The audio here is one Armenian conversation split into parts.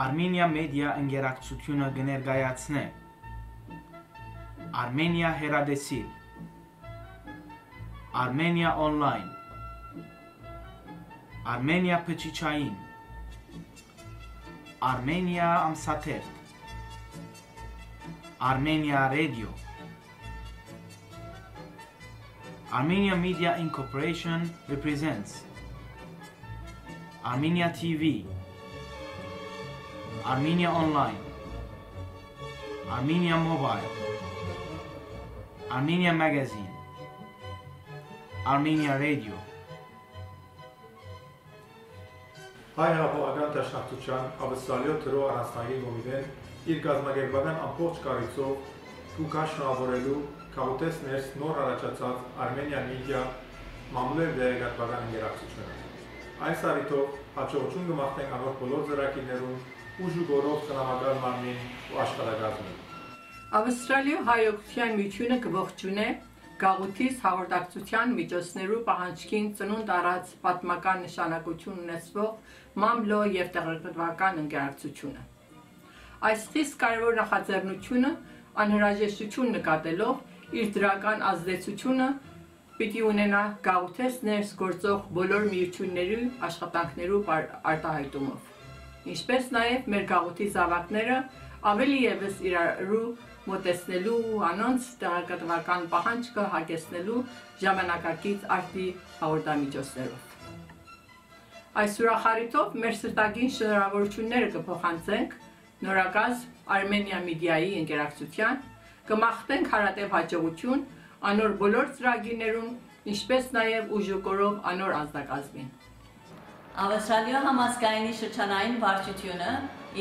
Armenia Media ընկերակցությունը կներկայացնե Armenia հեռադեսիլ Armenia Online Armenia փչիչային Armenia ամսաթերթ Armenia Radio Armenia Media Incorporation represents Armenia TV Armenia Online Armenia Mobile Armenia Magazine Armenia Radio Հայ հեղափոխական դաշնակցության ավստրալիա թրո առանձնագիր կոմիտեն իր գազագերբական ամբողջ կառույցով դուք շնորհավորելու Քաուտես ներս նոր առաջացած Armenia Media մամուլի դերակատվական ընկերակցությունը։ Այս առիթով հաջողություն կմաղթենք անոր բոլոր ծրագիրներուն ու ժուգորով խնամակալ մարմին ու աշխատակազմին։ Ավստրալիա հայօգնության միությունը կողջունե գաղութից հաղորդակցության միջոցներու պահանջքին ծնունդ առած պատմական նշանակություն ունեցող մամլո եւ տեղեկատվական ընկերակցությունը։ Այս խիստ կարևոր նախաձեռնությունը անհրաժեշտություն նկատելով իր դրական ազդեցությունը պիտի ունենա գաղութես ներս գործող բոլոր միությունների աշխատանքներու արտահայտումով, ինչպես նաև մեր գաղութի զավակները ավելի եւս իրարու մոտեցնելու անոնց տեղեկատվական պահանջը հագեցնելու ժամանակակից արտի հաղորդամիջոցներով։ Այս ուրախարիտով մեր սրտագին շնորհավորությունները կփոխանցենք նորակազմ Armenia Media-ի ընկերակցության, կմաղթենք հարատև հաջողություն անոր բոլոր ծրագիրներուն, ինչպես նաև ուժգորով անոր ազդակազմին։ Ավստրալիա համազգայինի շրջանային վարչությունը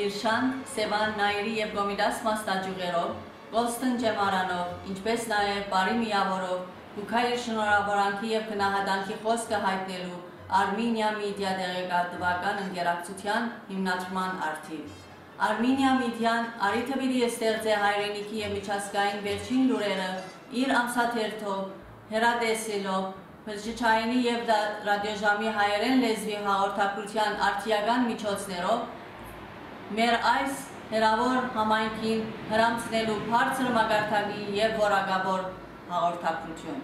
իր շանկ, Սևան, Նայիրի եւ Գոմիդաս մասնաճյուղերով, Գոլստոն ջեմարանով, ինչպես նաև բարի միավորով, դուքայր շնորհավորանքի եւ գնահատանքի խոսքը հայտնելու Armenia Media տեղեկատվական ընկերակցության հիմնադրման արդիվ։ Armenia Media-ն արիթը պիտի ստեղծե հայրենիքի եւ միջազգային վերջին լուրերը իր ամսաթերթով, հեռադեսիլով, փչիչայինի եւ ռադիոժամի հայերեն լեզվի հաղորդակցության արդիական միջոցներով մեր այս հերավոր համայնքին հրամցնելու բարձր մակարդակի եւ որակավոր հաղորդակցություն։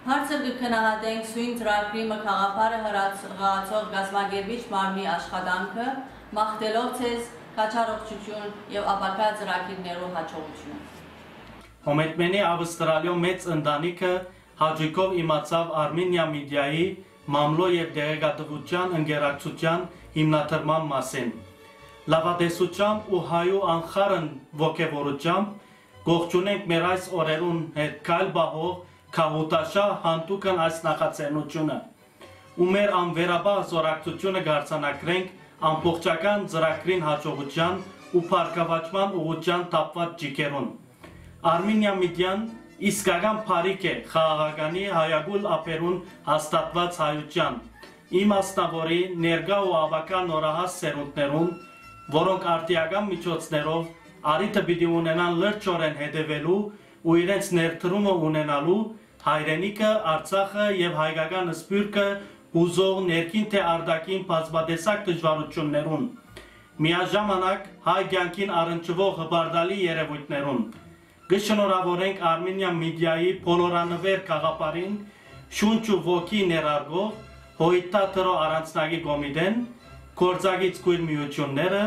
Բարձր կգնահատենք սույն ծրագրի մխաղապարը հրացող գազագերբիչ մարմնի աշխատանքը, մաղթելով ձեզ կաչառողջություն եւ ապակա ծրագիրներու հաջողություն։ Հոմետմենի Ավստրալիո մեծ ընտանիքը հաջիկով իմացավ Armenia Media-ի մամլո եւ տեղեկատվության ընկերակցության հիմնադրման մասին։ Լավատեսությամբ ու հայու անխարն ոգևորությամբ գողջունենք մեր այս օրերուն հետ կայլ բահող քահուտաշա հանդուկն այս նախաձեռնությունը ու մեր անվերաբար զորակցությունը գարցանակրենք ամբողջական ծրագրին հաջողության ու փառկավաճման ուղղության տապված ջիկերուն։ Armenia Media-ն իսկական փառիկ է խաղաղականի հայագուլ ափերուն հաստատված հայության, իմաստավորի ներկա ու ավակա նորահաս սերունդներուն, որոնք արտիական միջոցներով արիթը պիտի ունենան լրջորեն հետևելու ու իրենց ներդրումը ունենալու հայրենիքը, Արցախը եւ հայկական սփյուռքը ուզող ներքին թե արտաքին բազմատեսակ դժվարություններուն, միաժամանակ հայ կյանքին առնչվող հբարդալի երևույթներուն։ Կշնորհավորենք Armenia Media-ի բոլորանվեր գաղափարին, շունչ ու ոգի ներառող հոյտաթրո առանձնագի կոմիտեն, գործագից քույր միությունները,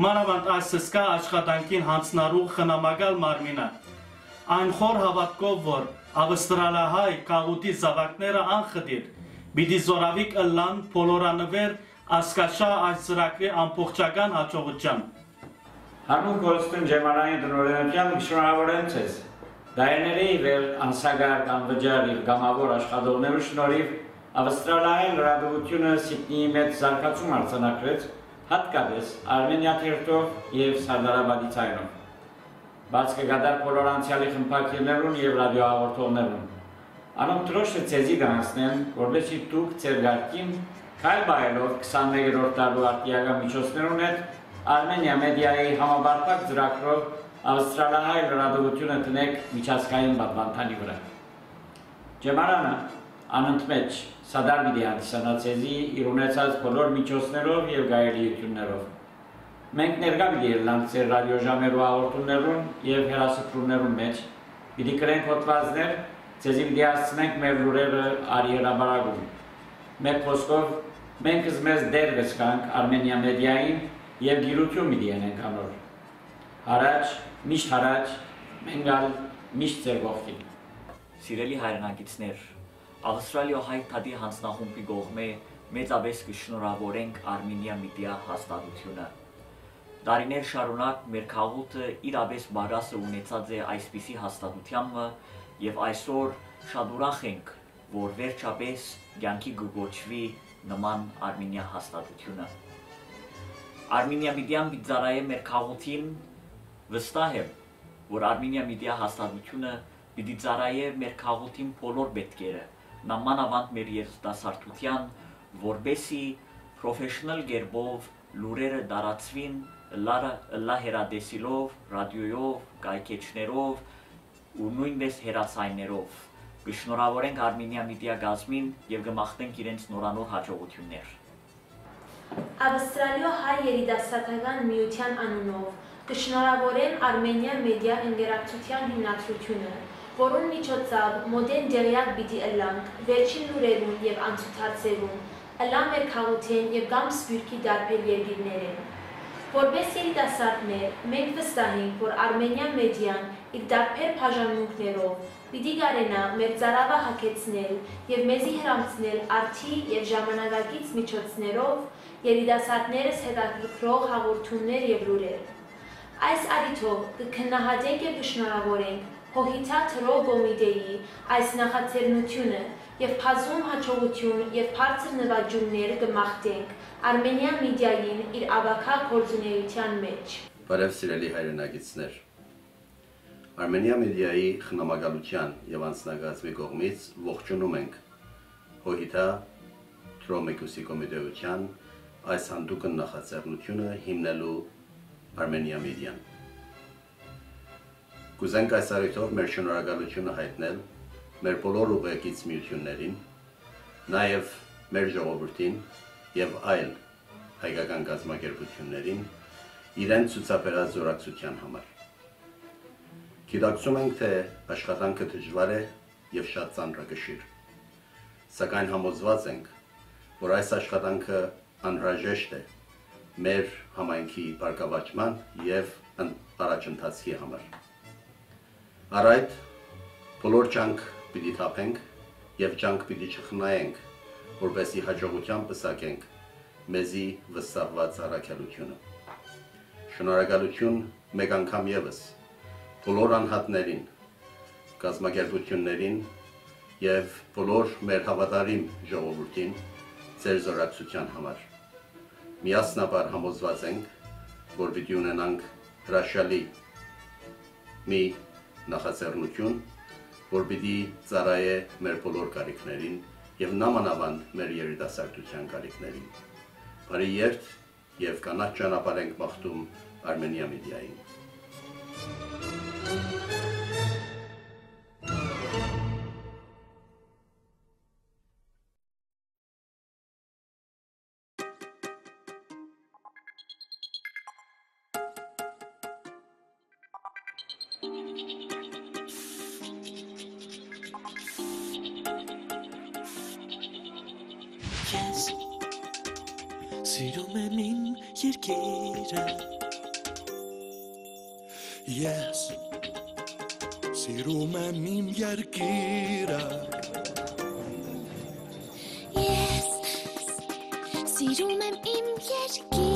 մանավանդ այս սկա աշխատանքին հանձնարու խնամակալ մարմինը։ Այն խոր հավատքով, որ ավստրալահայ գաղութի զավակները անխտիր պիտի զորավիկ ըլլան բոլորանվեր ասկաշա այս ծրագրի ամբողջական հաջողության։ Հանուն Գոլստոն ջեմարանի տնօրենության շնորհավորեմ ձեզ։ Դայների վեր անսագար անվճար եւ գամավոր աշխատողներու շնորհիվ Ավստրալիայի լրատվությունը Սիդնեի մեծ զարգացում արձանագրեց, հատկապես Armenia թերթով եւ Սարդարաբադի ցայնով։ Բաց կգադար բոլոր անցյալի խմբակիրներուն եւ ռադիոհաղորդողներուն։ Անոնք դրոշը ցեզի կանցնեն, որովհետեւ դուք ձեր գարկին քայլ բայելով 21-րդ տարու արտիական միջոցներուն հետ Armenia Media-ի համապարփակ ծրագրով Ավստրալիայի լրատվությունը տնեք միջազգային պատվանդանի վրա։ Ջեմարանը անընդմեջ սադար պիտի հանդիսանա ցեզի իր ունեցած բոլոր միջոցներով եւ գայելիություններով։ Մենք ներկա պիտի ելնանք ձեր ռադիոժամերու հաղորդումներուն և հեռասփռումներուն մեջ, պիտի կրենք հոդվածներ, ձեզի պիտի հասցնենք մեր լուրերը արիերաբարագում։ Մեկ խոսքով, մենք մեզ դեր գցկանք Արմենիա մեդիային և գիրություն պիտի ենենք անոր։ Առաջ, մենք գալ միշտ ձեր կողքին։ Սիրելի հայրենակիցներ, Ավստրալիա հայ թադի հանձնախումբի կողմէ մեծապես կշնորհավորենք Armenia Media հաստատությունը։ Դարիներ շարունակ մեր քաղուտը իրապես բարասը ունեցած է այսպիսի հաստատությամբ եւ այսօր շատ ուրախ ենք, որ վերջապես կյանքի կգոչվի նման Armenia հաստատությունը։ Armenia Media-ն պիտի մեր քաղուտին վստահ եմ, որ Armenia Media հաստատությունը պիտի ծառայե մեր քաղուտին բոլոր պետքերը, նամանավանդ մեր երիտասարդության, որբեսի պրոֆեսիոնալ կերպով լուրերը դարածվին լա հեռադեսիլով, ռադիոյով, կայքեչներով ու նույնպես հեռացայներով։ Կշնորհավորենք Armenia Media գազմին և կմաղթենք իրենց նորանոր հաջողություններ։ Ավստրալիա հայ երիտասարդական միության անունով կշնորհավորեմ Armenia Media ընկերակցության հիմնադրությունը, որուն միջոցով մոդեն դեղյակ պիտի ըլլանք վերջին լուրերուն և անցուդարձերուն, ըլլա մեր քաղաքին և գամ սպյուրքի դարբեր երկիրներեն։ Որպես երիտասարդներ, մենք վստահ ենք, որ Armenia Media-ն իր դարբեր բաժանմունքներով պիտի կարենա մեր ծարավը հագեցնել և մեզի հրամցնել արդի և ժամանակակից միջոցներով երիտասարդներս հետաքրքրող հաղորդումներ և լուրեր։ Այս առիթով կքննադատենք և կշնորհավորենք Հոհիթա Թրո Կոմիտեի այս նախաձեռնությունը և բազում հաջողություն և բարձր նվաճումներ կմաղթենք Armenia Media-ին իր ավագ գործունեության մեջ։ Բարև սիրելի հայրենակիցներ, Armenia Media-ի խնամակալության և անձնակազմի կողմից ողջունում ենք Հոհիթա Թրո Կոմիտեության այս հանդուգն նախաձեռնությունը հիմնելու Armenia Media-ն։ Կուզենք այս առիթով մեր շնորհակալությունը հայտնել մեր բոլոր ուղեկից միություններին, նաև մեր ժողովրդին և այլ հայկական կազմակերպություններին իրենց ցուցաբերած զորակցության համար։ Գիտակցում ենք, թե աշխատանքը դժվար է և շատ ծանրակշիռ, սակայն համոզված ենք, որ այս աշխատանքը անհրաժեշտ է մեր համայնքի բարգավաճման և առաջընթացի համար։ Առ այդ, բոլոր ջանք պիտի թափենք և ջանք պիտի չխնայենք, որպեսզի հաջողությամբ պսակենք մեզի վստահված առաքելությունը։ Շնորհակալություն մեկ անգամ ևս բոլոր անհատներին, կազմակերպություններին և բոլոր մեր հավատարիմ ժողովրդին ձեր զորակցության համար։ Միասնաբար համոզված ենք, որ պիտի ունենանք հրաշալի մի նախաձեռնություն, որ պիտի ծառայե մեր բոլոր կարիքներին և նամանավանդ մեր երիտասարդության կարիքներին։ Բարի երթ և կանաչ ճանապարհ ենք մաղթում Armenia Media-ին։ Սիրում եմ իմ երկիրը, ես սիրում եմ իմ երկիրը, ես սիրում եմ իմ երկիրը,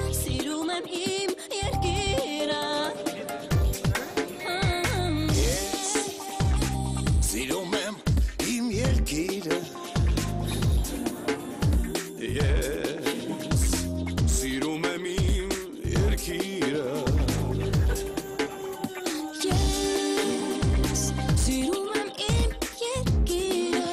սիրում եմ իմ երկիրը, ես սիրում եմ իմ երկիրը, ես սիրում եմ իմ երկիրը, ես սիրում եմ իմ երկիրը,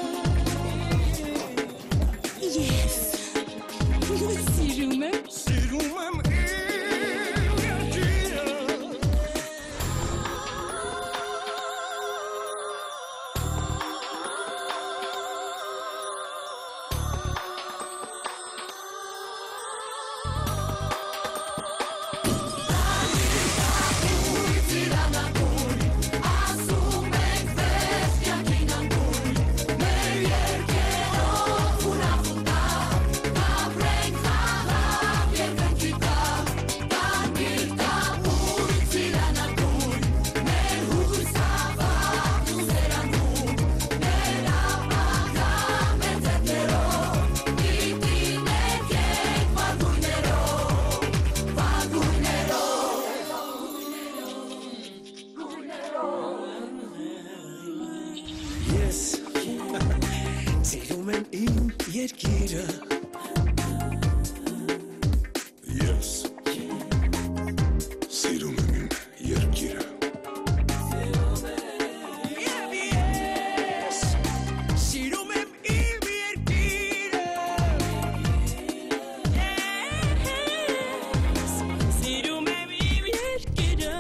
երկիրը Ես սիրում եմ իմ երկիրը Սիրում եմ իմ երկիրը Սիրում եմ իմ երկիրը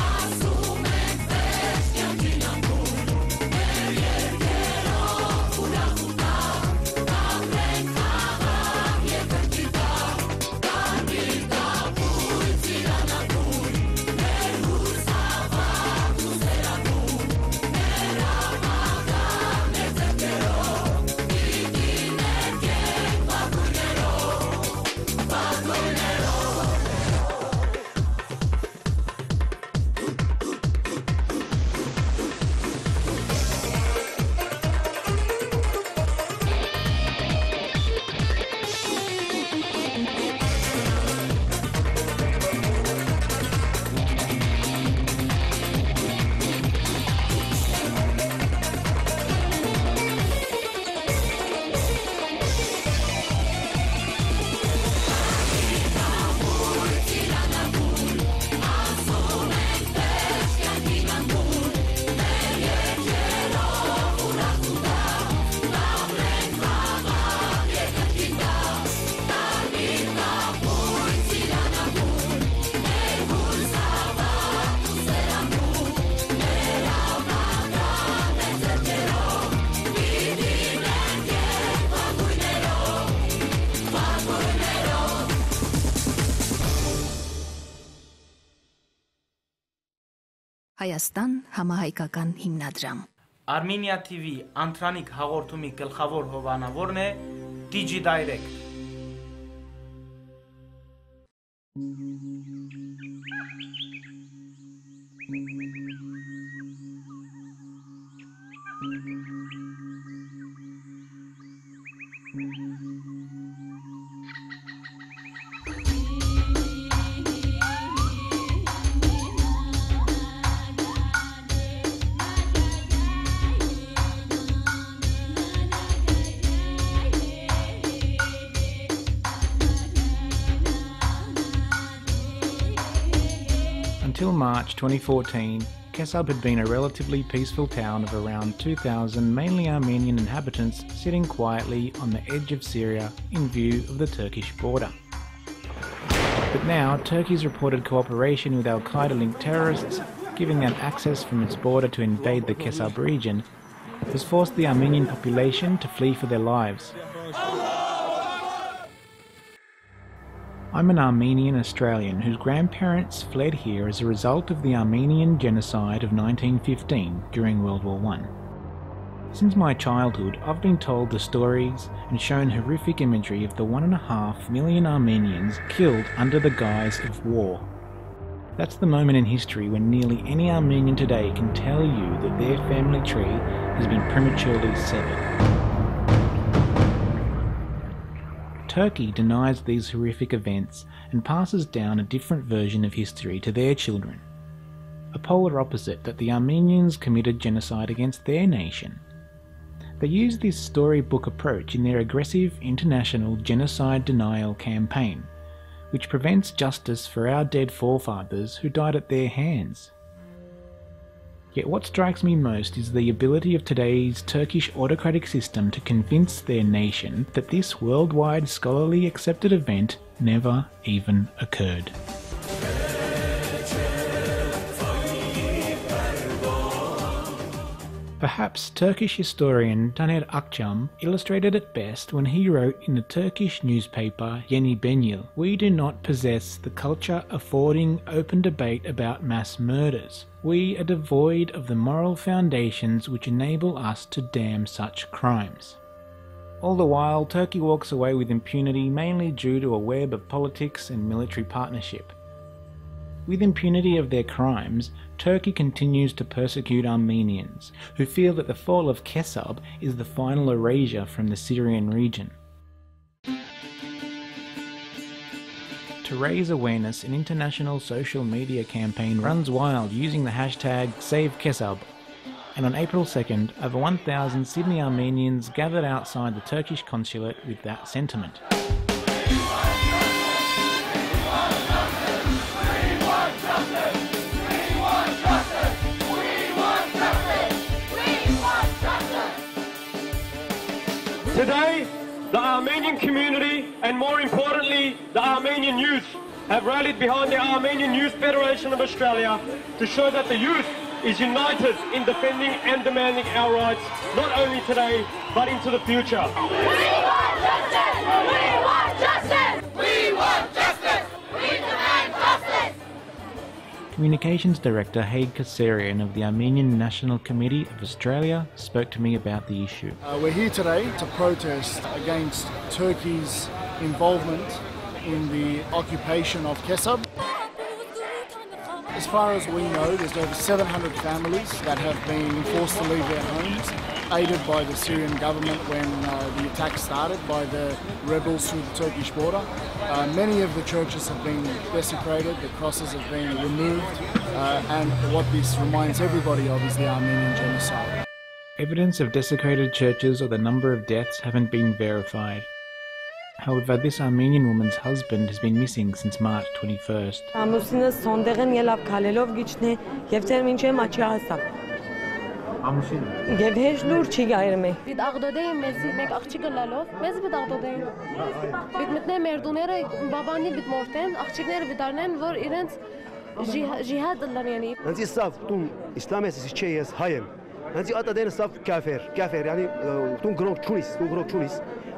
Ասում ենք վեր կյանքին անգուն Մեր երկերով ուրախ ու տաղ Կապրենք խաղաղ և կրկիտա Կարմիր կապույտ ծիրանագույն Մեր հուսավակ ու սերագույն Մեր ամաղան մեր ձեռքերով Պիտի ներկենք վագույներով Հայաստան համահայկական հիմնադրամ Armenia TV Antranik հաղորդումի գլխավոր հովանավորն է DigiDirect Until March 2014, Kesab had been a relatively peaceful town of around 2,000 mainly Armenian inhabitants sitting quietly on the edge of Syria in view of the Turkish border. But now, Turkey's reported cooperation with Al-Qaeda-linked terrorists, giving them access from its border to invade the Kesab region, has forced the Armenian population to flee for their lives. I'm an Armenian Australian whose grandparents fled here as a result of the Armenian genocide of 1915 during World War I. Since my childhood, I've been told the stories and shown horrific imagery of the 1.5 million Armenians killed under the guise of war. That's the moment in history when nearly any Armenian today can tell you that their family tree has been prematurely severed. Turkey denies these horrific events and passes down a different version of history to their children, a polar opposite that the Armenians committed genocide against their nation. They use this storybook approach in their aggressive international genocide denial campaign, which prevents justice for our dead forefathers who died at their hands. Yet what strikes me most is the ability of today's Turkish autocratic system to convince their nation that this worldwide scholarly accepted event never even occurred. Perhaps Turkish historian Taner Akçam illustrated it best when he wrote in the Turkish newspaper Yeni Benyil, "We do not possess the culture affording open debate about mass murders. We are devoid of the moral foundations which enable us to damn such crimes." All the while, Turkey walks away with impunity mainly due to a web of politics and military partnership. With impunity of their crimes, Turkey continues to persecute Armenians, who feel that the fall of Kesab is the final erasure from the Syrian region. To raise awareness, an international social media campaign runs wild using the hashtag #SaveKesab. And on April 2nd, over 1,000 Sydney Armenians gathered outside the Turkish consulate with that sentiment. Today, the Armenian community and more importantly, the Armenian youth have rallied behind the Armenian Youth Federation of Australia to show that the youth is united in defending and demanding our rights, not only today, but into the future. We want justice! We want justice! We want justice! We demand justice! Communications Director Haig Kassarian of the Armenian National Committee of Australia spoke to me about the issue. We're here today to protest against Turkey's involvement in the occupation of Kesab. As far as we know, there's over 700 families that have been forced to leave their homes, aided by the Syrian government when the attack started by the rebels through the Turkish border. Many of the churches have been desecrated, the crosses have been removed, and what this reminds everybody of is the Armenian genocide. Evidence of desecrated churches or the number of deaths haven't been verified. However, this Armenian woman's husband has been missing since March 21st.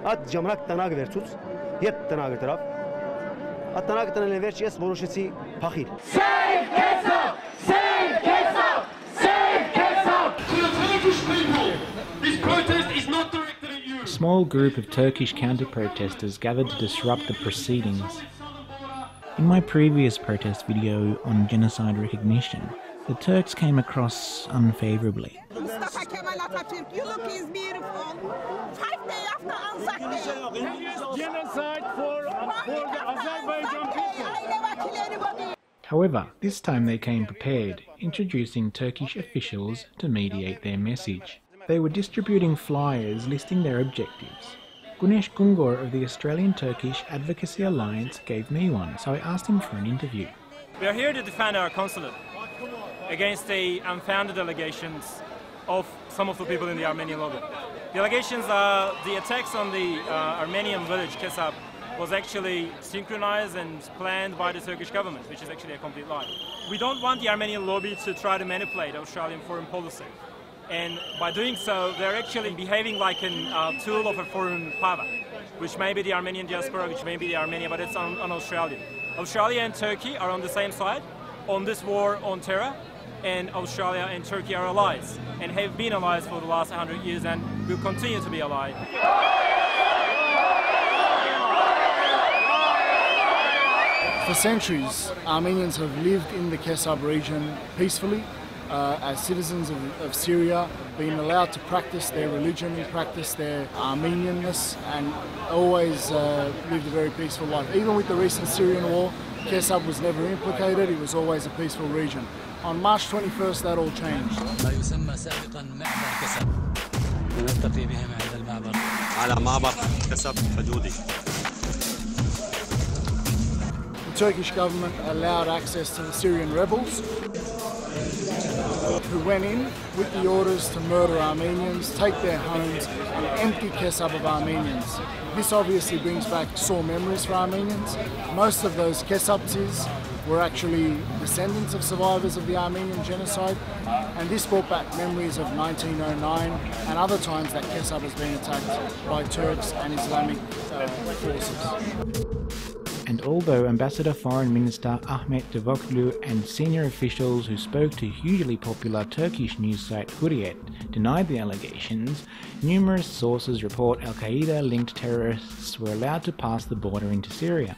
At jamrak tanag versus yet tanag taraf at tanag tanel versus es boroshetsi pakhil Save Kesab! Save Kesab! Save Kesab! To the Turkish people, this protest is not directed at you. A small group of Turkish counter-protesters gathered to disrupt the proceedings. In my previous protest video on genocide recognition, the Turks came across unfavourably. Mustafa Kemal Atatürk, you look, he's beautiful. 5 days after Anzac Day. Genocide for the Azerbaijan people. However, this time they came prepared, introducing Turkish officials to mediate their message. They were distributing flyers listing their objectives. Gunesh Gungor of the Australian Turkish Advocacy Alliance gave me one, so I asked him for an interview. We are here to defend our consulate against the unfounded allegations of some of the people in the Armenian lobby. The allegations are the attacks on the Armenian village Kesab was actually synchronized and planned by the Turkish government, which is actually a complete lie. We don't want the Armenian lobby to try to manipulate Australian foreign policy. And by doing so, they're actually behaving like a tool of a foreign power, which may be the Armenian diaspora, which may be the Armenia, but it's on Australia. Australia and Turkey are on the same side on this war on terror, and Australia and Turkey are allies, and have been allies for the last 100 years and will continue to be allies. For centuries, Armenians have lived in the Kesab region peacefully as citizens of Syria, been allowed to practice their religion, practice their Armenianness, and always lived a very peaceful life. Even with the recent Syrian war, Kesab was never implicated, it was always a peaceful region. On March 21st, that all changed. The Turkish government allowed access to the Syrian rebels, who went in with the orders to murder Armenians, take their homes, and empty Kesab of Armenians. This obviously brings back sore memories for Armenians. Most of those Kesabtis were actually descendants of survivors of the Armenian genocide, and this brought back memories of 1909 and other times that Kesab has been attacked by Turks and Islamic forces. And although Ambassador Foreign Minister Ahmet Davutoglu and senior officials who spoke to hugely popular Turkish news site Hurriyet denied the allegations, numerous sources report Al-Qaeda-linked terrorists were allowed to pass the border into Syria.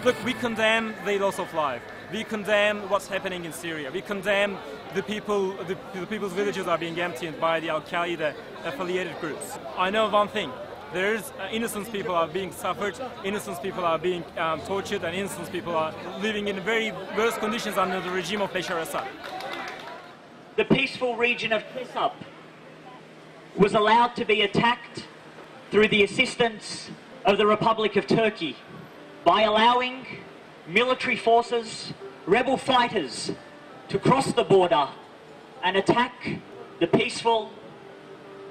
Look, we condemn the loss of life. We condemn what's happening in Syria. We condemn the people's villages are being emptied by the Al-Qaeda affiliated groups. I know one thing. There's innocent people are being suffered, innocent people are being tortured, and innocent people are living in very worse conditions under the regime of Bashar Assad. The peaceful peaceful region of Kesab was allowed to be attacked through the assistance of the Republic of Turkey by allowing military forces, rebel fighters, to cross the border and attack the peaceful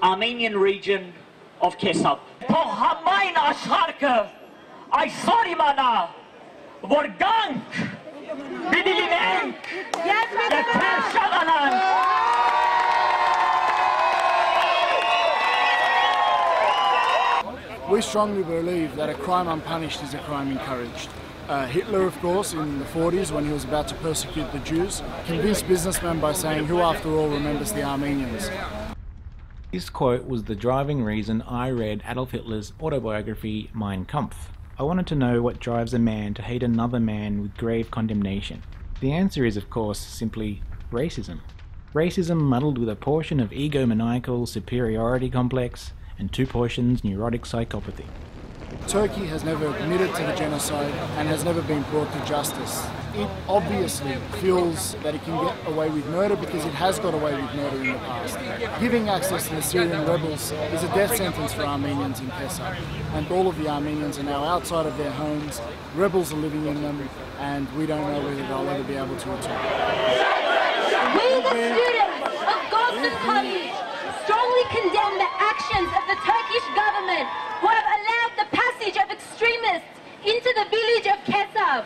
Armenian region of Kesab. We strongly believe that a crime unpunished is a crime encouraged. Hitler, of course, in the 40s, when he was about to persecute the Jews, convinced businessmen by saying, "Who after all remembers the Armenians?" This quote was the driving reason I read Adolf Hitler's autobiography Mein Kampf. I wanted to know what drives a man to hate another man with grave condemnation. The answer is, of course, simply racism. Racism muddled with a portion of egomaniacal superiority complex and 2 portions neurotic psychopathy. Turkey has never admitted to the genocide and has never been brought to justice. It obviously feels that it can get away with murder because it has got away with murder in the past. Giving access to the Syrian rebels is a death sentence for Armenians in Kesab, and all of the Armenians are now outside of their homes, rebels are living in them, and we don't know whether they'll ever be able to return. We, the students of Golston College, strongly condemn the actions of the Turkish government who have allowed the passage of extremists into the village of Kesab.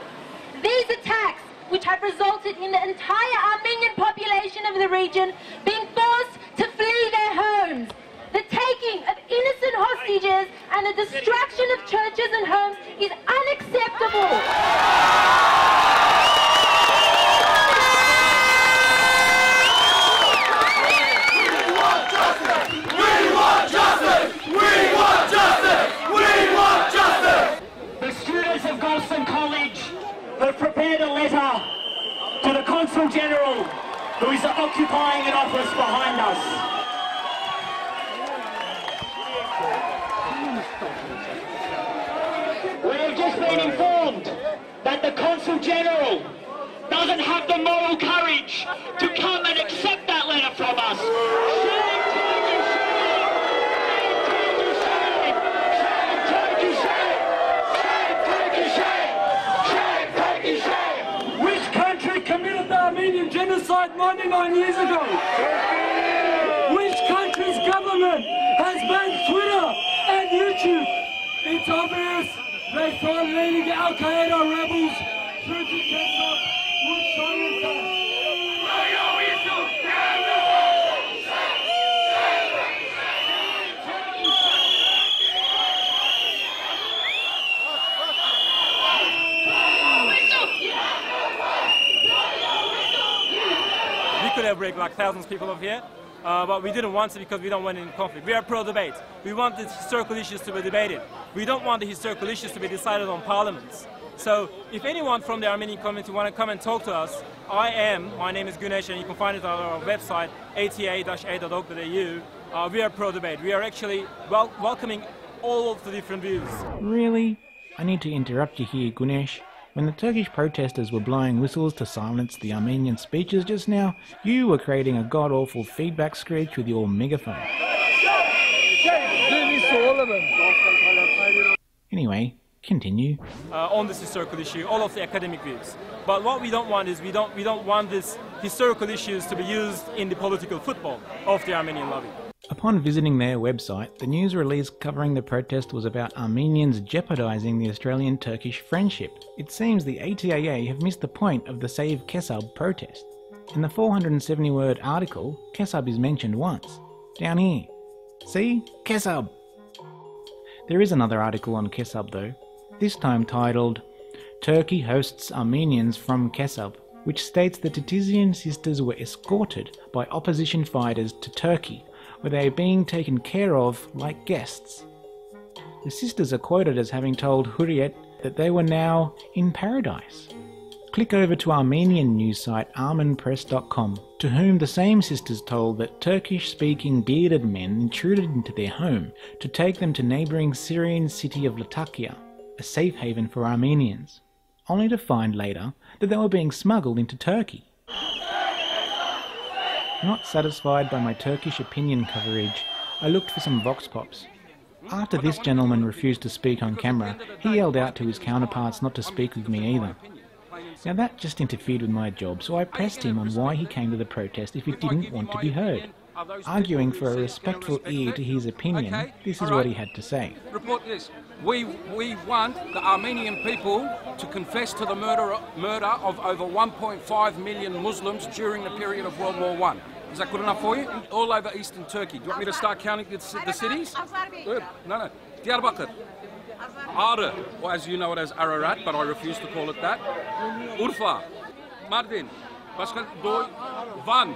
These attacks, which have resulted in the entire Armenian population of the region being forced to flee their homes, the taking of innocent hostages and the destruction of churches and homes is unacceptable. Have prepared a letter to the Consul General, who is occupying an office behind us. We have just been informed that the Consul General doesn't have the moral courage to come and accept that letter from us. Armenian genocide 99 years ago. Which country's government has banned Twitter and YouTube? It's obvious they started leading Al-Qaeda rebels through to Kesab with silence us. Could have brought like thousands of people up here, but we didn't want to because we don't want any conflict. We are pro-debate. We want the historical issues to be debated. We don't want the historical issues to be decided on parliaments. So if anyone from the Armenian community want to come and talk to us, my name is Gunesh, and you can find it on our website, ata-a.org.au. We are pro-debate. We are actually welcoming all of the different views. Really? I need to interrupt you here, Gunesh. When the Turkish protesters were blowing whistles to silence the Armenian speeches just now, you were creating a god-awful feedback screech with your megaphone. Anyway, continue. On this historical issue, all of the academic views. But what we don't want is we don't want these historical issues to be used in the political football of the Armenian lobby. Upon visiting their website, the news release covering the protest was about Armenians jeopardising the Australian-Turkish friendship. It seems the ATAA have missed the point of the Save Kesab protest. In the 470-word article, Kesab is mentioned once. Down here. See? Kesab! There is another article on Kesab though, this time titled "Turkey Hosts Armenians from Kesab," which states the Titizian sisters were escorted by opposition fighters to Turkey, where they are being taken care of like guests. The sisters are quoted as having told Hurriyet that they were now in paradise. Click over to Armenian news site armenpress.com, to whom the same sisters told that Turkish-speaking bearded men intruded into their home to take them to neighbouring Syrian city of Latakia, a safe haven for Armenians, only to find later that they were being smuggled into Turkey. Not satisfied by my Turkish opinion coverage, I looked for some vox pops. After this gentleman refused to speak on camera, he yelled out to his counterparts not to speak with me either. Now that just interfered with my job, so I pressed him on why he came to the protest if he didn't want to be heard. Arguing for a respectful ear to his opinion, this is what he had to say. Report this. We want the Armenian people to confess to the murder of over 1.5 million Muslims during the period of World War I. Is that good enough for you? All over eastern Turkey. Do you want me to start counting the cities? Good. No. Diyarbakir. Ağrı, or as you know it as Ararat, but I refuse to call it that. Urfa. Mardin. Van.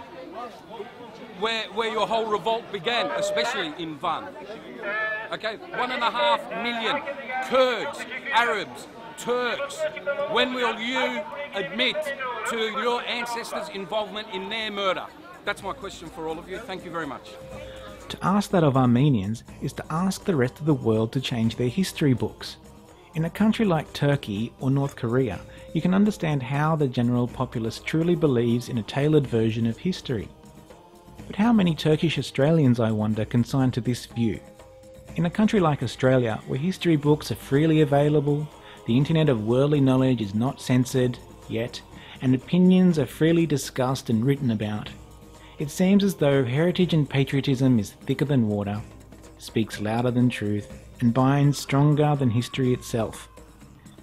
Where your whole revolt began, especially in Van. Okay, 1.5 million Kurds, Arabs, Turks. When will you admit to your ancestors' involvement in their murder? That's my question for all of you. Thank you very much. To ask that of Armenians is to ask the rest of the world to change their history books. In a country like Turkey or North Korea, you can understand how the general populace truly believes in a tailored version of history. But how many Turkish Australians, I wonder, consign to this view? In a country like Australia, where history books are freely available, the internet of worldly knowledge is not censored, yet, and opinions are freely discussed and written about, it seems as though heritage and patriotism is thicker than water, speaks louder than truth, and binds stronger than history itself.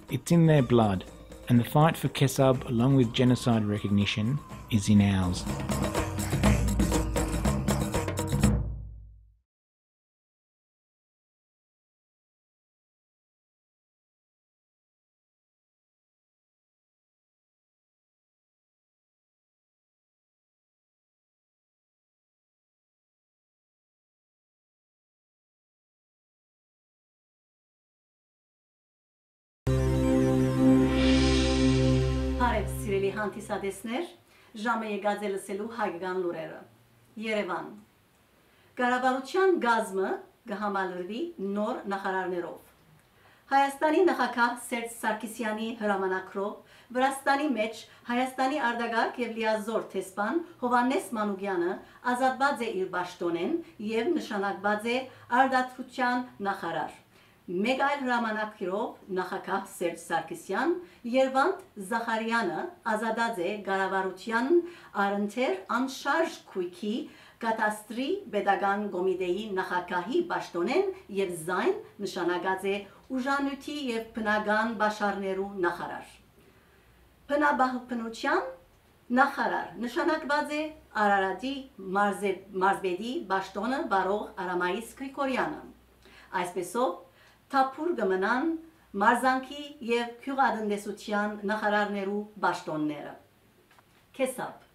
It's in their blood, and the fight for Kesab, along with genocide recognition, is in ours. Սիրելի հանդիսադեսներ, ժամը եկած է լսելու հայկական լուրերը։ Երևան։ Կառավարության գազմը կհամալրվի նոր նախարարներով։ Հայաստանի նախագահ Սերժ Սարգսյանի հրամանակրով Վրաստանի մեջ Հայաստանի արտագաղթ եւ լիազոր տեսփան Հովհաննես Մանուկյանը ազատված է իր պաշտոնեն եւ նշանակված է արտադրության նախարար։ Մեկ այլ հրամանակիրով նախագահ Սերժ Սարգսյան Երվանդ Զախարյանը ազատած է կառավարության առընթեր անշարժ քույքի կատաստրի pedagogan կոմիտեի նախագահի պաշտոնեն եւ զայն նշանակած է ուժանույթի եւ բնական բաշարներու նախարար։ Բնաբահբնության նախարար նշանակված է Արարատի մարզպետի պաշտոնը վարող Արամայիս Գրիգորյանը։ Այսպեսով Թափուր կմնան մարզանքի եւ քյուղատնտեսության նախարարներու պաշտոնները։ Քեսաբ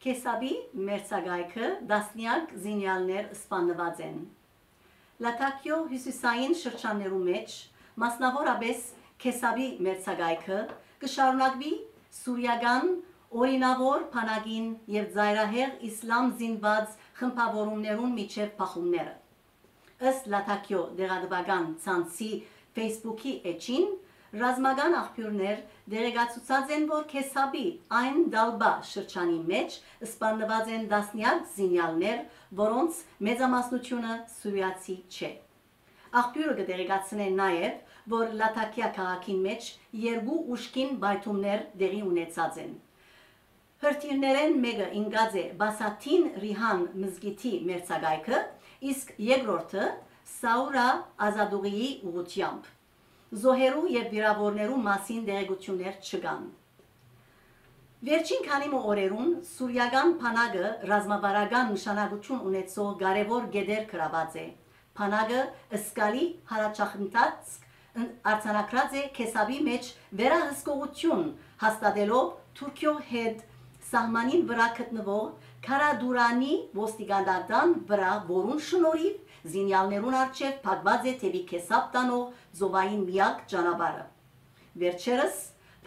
Քեսաբի մերձագայքը դասնյակ զինյալներ սպանված են։ Լատակիո հյուսիսային շրջաններու մեջ մասնավորապես Քեսաբի մերձագայքը կշարունակվի սուրիական օրինավոր բանակին եւ ծայրահեղ իսլամ զինված խմբավորումներուն միջև փախումները։ Ըստ Լատակիո դեղադվական ցանցի Facebook-ի էջին ռազմական աղբյուրներ դերեկացուցած են, որ Քեսաբի այն դալբա շրջանի մեջ սպանված են դասնյակ զինյալներ, որոնց մեծամասնությունը սուրիացի չէ։ Աղբյուրը կդերեկացնե նաև, որ Լատակիա քաղաքի մեջ երկու ուշքին բայթումներ դեղի ունեցած են։ Հրթիռներեն մեկը ինգած է Բասաթին Ռիհան մզգիթի մերձագայքը, իսկ երկրորդը Սաուրա ազատուղիի ուղղությամբ։ Զոհերու եւ վիրավորներու մասին դերեկություններ չկան։ Վերջին քանի օրերուն սուրիական բանակը ռազմավարական նշանակություն ունեցող կարևոր գեդեր գրաված է։ Բանակը ըսկալի հարաճախնդած արձանագրած է Քեսաբի մեջ վերահսկողություն հաստատելով Թուրքիո հետ սահմանին վրա գտնվող Քարադուրանի ոստիկանական վրա, որուն շնորհիվ զինյալներուն առջև փակված է թեպի Քեսաբ տանող ծովային միակ ճանապարհը։ Վերջերս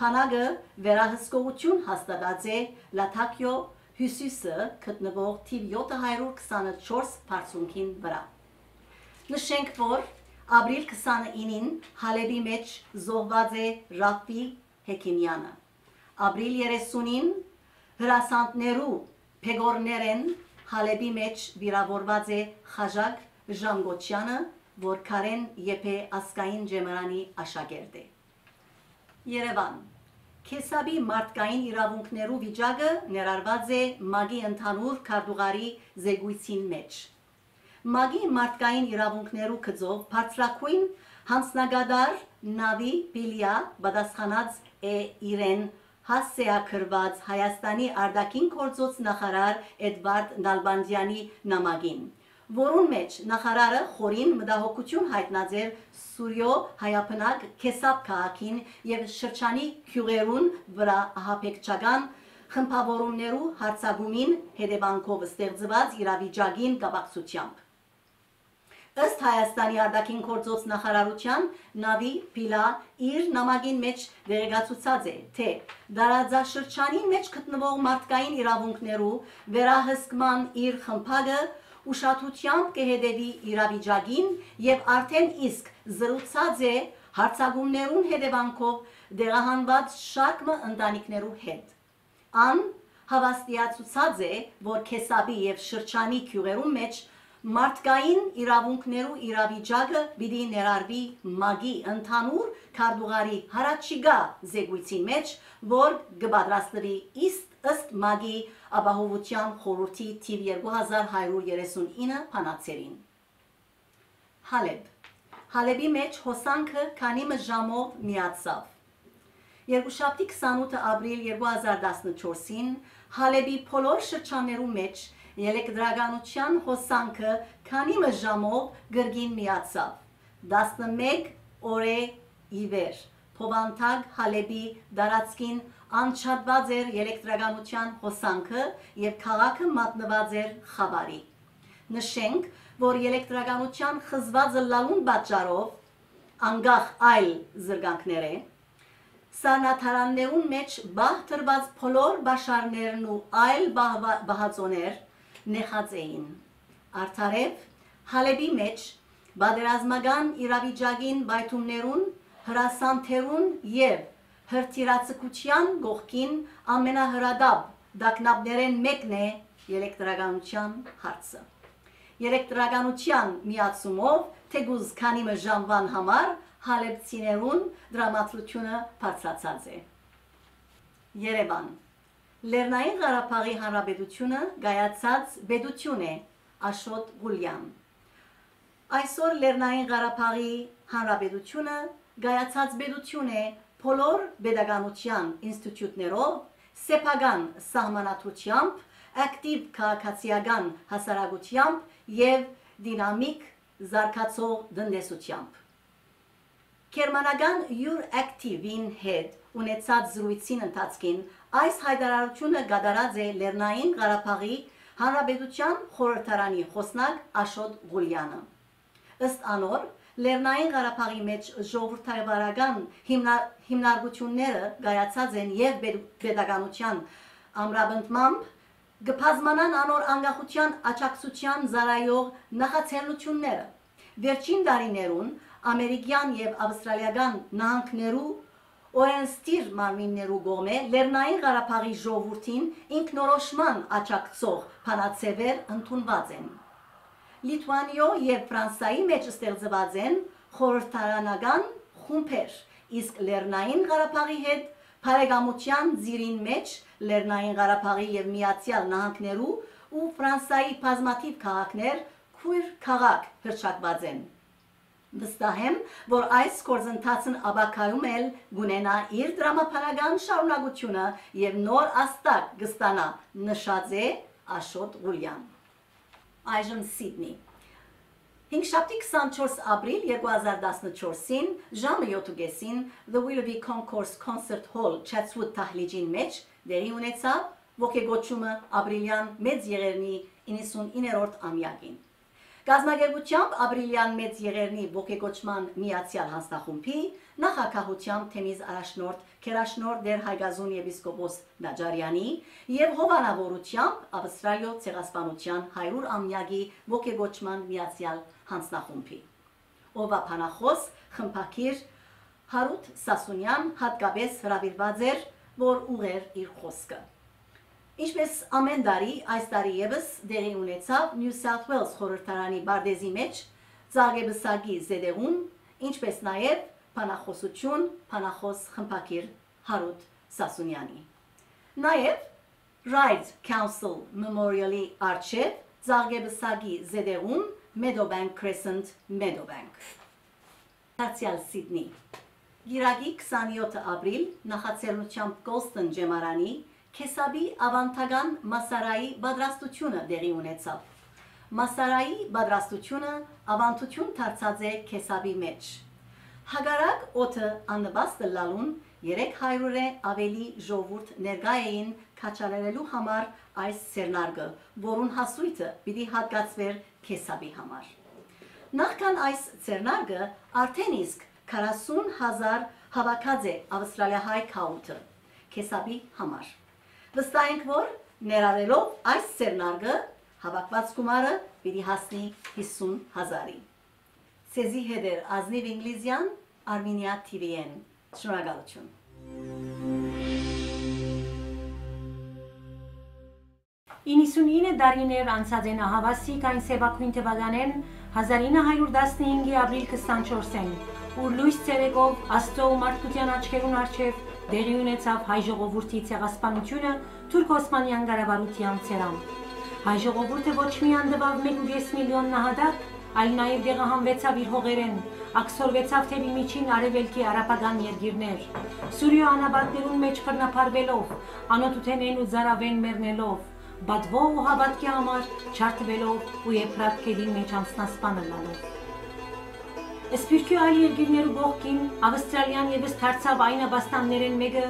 բանակը վերահսկողություն հաստատած է Լատակիո հյուսիսը գտնվող թիվ 724 բարձունքին վրա։ Նշենք, որ ապրիլ 29-ին Հալեբի մեջ զոհված է Ռաֆի Հեքիմյանը։ Ապրիլ 30-ին հրասանտներու Փեգորներեն Հալեբի մեջ վիրավորված է Խաժակ Ժանգոչյանը, որ Քարեն Եփե ասկային ջեմարանի աշակերտ է։ Երևան Քեսաբի մարդկային իրավունքներու վիճակը ներառված է ՄԱԳ-ի ընդհանուր քարտուղարի զեկույցին մեջ։ ՄԱԳ-ի մարդկային իրավունքներու գծով բարձրակույն հանձնագետար Նավի Պիլիա պատասխանած է իրեն հասցեակրված Հայաստանի արտաքին գործոց նախարար Էդվարդ Նալբանդյանի նամակին, որուն մեջ նախարարը խորին մտահոգություն հայտնած էր Սուրյո հայաբնակ Քեսապ քաղաքին եւ շրջանի գյուղերուն վրա ահաբեկչական խմբավորումներու հարձակումին հետևանքով ստեղծված իրավիճակին կապակցությամբ։ Ըստ Հայաստանի արտաքին գործոց նախարարության Նավի Պիլա իր նամակին մեջ վերահսկացած է, թե դարաձաշրջանի մեջ գտնվող մարդկային իրավունքներու վերահսկման իր խմբակը ուշադրությամբ կհետևի իրավիճակին եւ արդեն իսկ զրուցած է հարձակումներուն հետևանքով դեղահանված շարք ընտանիքներու հետ։ Ան հավաստիացուցած է, որ Քեսաբի եւ շրջանի գյուղերու մեջ մարդկային իրավունքներու իրավիճակը պիտի ներառվի ՄԱԳ-ի ընդհանուր քարտուղարի հարաճիգա զեկույցի մեջ, որ կպատրաստվի ըստ ՄԱԳ-ի ապահովության խորհրդի թիվ 2139 փանացերին։ Հալեբ Հալեբի մեջ հոսանքը քանի ժամով միացավ։ Երկուշաբթի 28 ապրիլ 2014-ին Հալեբի բոլոր շրջաններու մեջ Էլեկտրականության հոսանքը քանի ժամով գրգին միացավ։ 11 օրե ի վեր Փովանթակ Հալեբի դարածքին անչափված էր էլեկտրականության հոսանքը եւ քաղաքը մատնված էր խավարի։ Նշենք, որ էլեկտրականության խզվածը լալուն պատճառով անգախ այլ զրկանքներ է սանաթարաններուն մեջ բահ տրված բոլոր բաշարներն ու այլ բահածոներ նեխած էին։ Արդարև Հալեբի մեջ բادرազմական իրավիճակին բայթումներուն, հրասանթերուն եւ հրթիռացկության գողքին ամենահրադապ դակնապներեն մեկն է էլեկտրականության հարցը։ Էլեկտրականության միացումով թեգուզ քանի ժամվան համար հալեբցիներուն դրամատրությունը բարձրացած է։ Երևան Լեռնային Ղարաբաղի Հանրապետությունը գայացած պետություն է Աշոտ Ղուլյան։ Այսօր Լեռնային Ղարաբաղի Հանրապետությունը գայացած պետություն է բոլոր pedagogical ինստիտուտներով, սեփական սահմանադրությամբ, ակտիվ քաղաքացիական հասարակությամբ եւ դինամիկ զարգացող տնտեսությամբ։ Գերմանական Euractiv-ին հետ ունեցած զրույցին ընթացքին այս հայտարարությունը կատարած է Լեռնային Ղարաբաղի Հանրապետության խորհրդարանի խոսնակ Աշոտ Ղուլյանը։ Ըստ անոր, Լեռնային Ղարաբաղի մեջ ժողովրդավարական հիմնարկությունները գայացած են եւ pedagogical ամրապնդմամբ կբազմանան անոր անկախության աջակցության զարայող նախաձեռնությունները։ Վերջին տարիներուն ամերիկյան եւ ավստրալիական նահանգներու օրենսդիր մարմիններու կողմէ Լեռնային Ղարաբաղի ժողովրդին ինքնորոշման աջակցող փանացեվեր ընդունված են։ Լիտվանիո եւ Ֆրանսիայի մեջ ստեղծված են խորհրդարանական խումբեր, իսկ Լեռնային Ղարաբաղի հետ բարեկամության ծիրին մեջ Լեռնային Ղարաբաղի եւ Միացյալ Նահանգներու ու Ֆրանսիայի բազմաթիվ քաղաքներ քույր քաղաք հրճակված են։ Վստահ եմ, որ այս գործընթացն ապակայում էլ գունենա իր դրամապանական շարունակությունը եւ նոր աստակ կստանա, նշած է Աշոտ Ղուլյան։ Այժմ Սիդնի։ Հինգշաբթի 24 ապրիլ 2014-ին ժամը 7:30-ին The Willoughby Concourse Concert Hall Chatswood Թահլիջին մեջ դերի ունեցավ ոգեգոճումը ապրիլյան մեծ եղերնի 99-րդ ամյակին։ Գազագերբությամբ ապրիլյան մեծ եղերնի ոգեգոճման միացյալ հանձնախումբի նախակահությամբ թեմիզ առաջնորդ Քերաշնոր դեր Հայգազուն եպիսկոպոս Նաջարյանի եւ հովանավորությամբ Ավստրալիո ցեղասպանության 100 ամյակի ոգեգոճման միացյալ հանձնախումբի։ Ովափանախոս խմբակիր Հարութ Սասունյան հատկապես հրավիրված էր, որ ուղեր իր խոսքը։ Ինչպես ամեն տարի, այս տարի ևս դեղի ունեցավ New South Wales խորհրդարանի բարդեզի մեջ Զարգեբսագի զեդեղում, ինչպես նաև բանախոսություն բանախոս խմբակիր Հարութ Սասունյանի։ Նաև Right Council Memorial-ի առջև Զարգեբսագի զեդեղում Meadowbank Crescent Meadowbank։ Դարձյալ Սիդնի։ Գիրագի 27 ապրիլ նախաձեռնությամբ Գոլստոն ջեմարանի Քեսաբի ավանդական մասարայի պատրաստությունը դեղի ունեցավ։ Մասարայի պատրաստությունը ավանդություն դարձած է Քեսաբի մեջ։ Հագարակ օդը աննպաստ լալուն 300-ը ավելի ժողովուրդ ներկա էին քաչալերելու համար այս սերնարգը, որուն հասույթը պիտի հատկացվեր Քեսաբի համար։ Նախքան այս սերնարգը արդեն իսկ 40,000 հավաքած է ավստրալիահայ քաութը Քեսաբի համար։ Վստահ ենք, որ ներառելով այս սերնարգը հավաքված գումարը պիտի հասնի 50,000-ի։ Ցեզի հետ էր ազնիվ ինգլիզյան Armenia TV-ն։ Շնորհակալություն։ 99 դարիներ անցած են ահավասիկ այն սևակույն թվականեն 1915-ի ապրիլ 24-ին, ուր լույս ցերեկով Աստծո ու մարդկության աչքերուն առջև դեղի ունեցավ հայ ժողովրդի ցեղասպանությունը թուրք-օսմանյան կառավարության ցերամբ։ Հայ ժողովուրդը ոչ միայն տվավ 1.5 միլիոն նահատակ, այլ նաև դեղահանվեցավ իր հողերեն, ակսորվեցավ թեպի միջին արևելքի արաբական երկիրներ, Սուրիո անաբատներուն մեջ բռնապարվելով, անօթութենեն ու զարավեն մեռնելով, բադվող ու հավատքի համար չարթվելով ու Եփրատ քեդի մեջ անցնասպանը լալով։ Սպիրկյու այլ երկիրներու կողքին Ավստրալիան ևս դարձավ այն աբաստաններեն մեկը,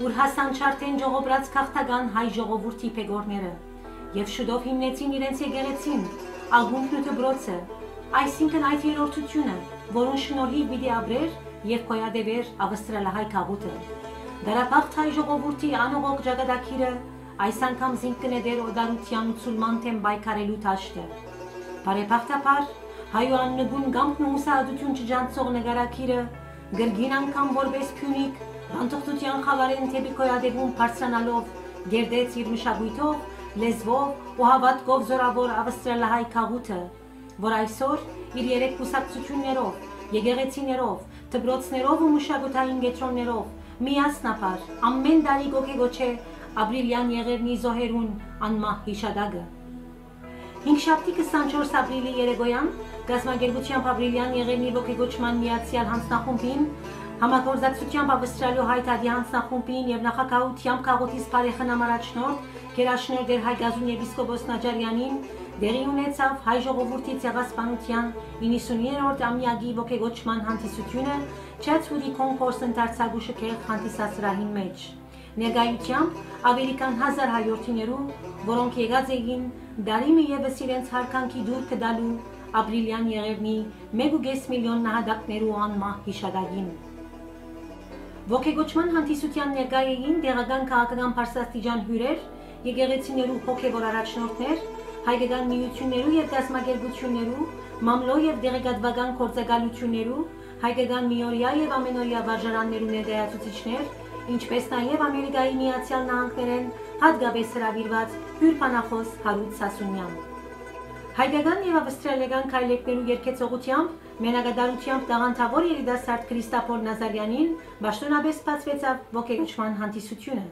ուր հասան չարթեն ժողոբրած քաղաքական հայ ժողովրդի փեգորները, եւ շուտով հիմնեցին իրենց եկեղեցին, աղմուկն ու դբրոցը, այսինքն այդ երրորդությունը, որուն շնորհիվ պիտի ապրեր եւ կոյադեվեր ավստրալահայ քաղուտը։ Դարապաղտ հայ ժողովրդի անողոք ճակատագիրը այս անգամ զինքներ օդարության ցուլման թեմ բայկարելու տաշտը։ Բարեբախտաբար հայոան նգուն գամքն ու հուսահատություն չջանցող նկարագիրը գրգին անգամ որպես փյունիկ բանտողտության խավարեն թեպի կոյադեվում բարձրանալով գերդեց իր մշակույթով, լեզվով ու հավատքով զորավոր ավստրալահայ քաղուտը, որ այսօր իր երեք կուսակցություններով, եկեղեցիներով, դպրոցներով ու մշակութային կետրոններով միասնապար ամեն տարի գոքեգոչե ապրիլյան եղերնի զոհերուն անմահ հիշադակը։ Հինգշաբթի 24 ապրիլի երեկոյան գազագերբությամբ ապրիլյան եղերնի ոգեգոչման միացյալ հանձնախումբին, համագործակցությամբ Ավստրալիո հայ թադի հանձնախումբին եւ նախագահությամբ քաղաքից բարեխնամ առաջնորդ Գերաշնորհ դեր Հայգազուն եպիսկոպոս Նաջարյանին դեղի ունեցավ հայ ժողովրդի ցեղասպանության 99-րդ ամյակի ոգեգոչման հանդիսությունը Chatswood-ի կոնկուրս ընթացագու շքեղ հանդիսասրահին մեջ։ Ներկայությամբ ավելի քան 1000 հայորդիներու, որոնք եկած էին դարի մի ևս իրենց հարկանքի դուր կդալու ապրիլյան եղերնի 1.5 միլիոն նահատակներու անմահ հիշադակին։ Ոգեգոչման հանդիսության ներկա էին տեղական քաղաքական բարձրաստիճան հյուրեր, եկեղեցիներու հոգևոր առաջնորդներ, հայկական միություններու եւ դասմագերբություններու, մամլո եւ դեղեկատվական գործակալություններու, հայկական միօրյա եւ ամենօրյա վարժարաններու ներկայացուցիչներ, ինչպես նաև Ամերիկայի Միացյալ Նահանգներեն հատկապես հրավիրված հյուրբանախոս Հարութ Սասունյան։ Հայկական եւ ավստրալիական քայլեկներու երկեցողությամբ մենակատարությամբ տաղանդավոր երիտասարդ Քրիստոֆոր Նազարյանին պաշտոնապես բացվեցավ ոգեգոչման հանդիսությունը։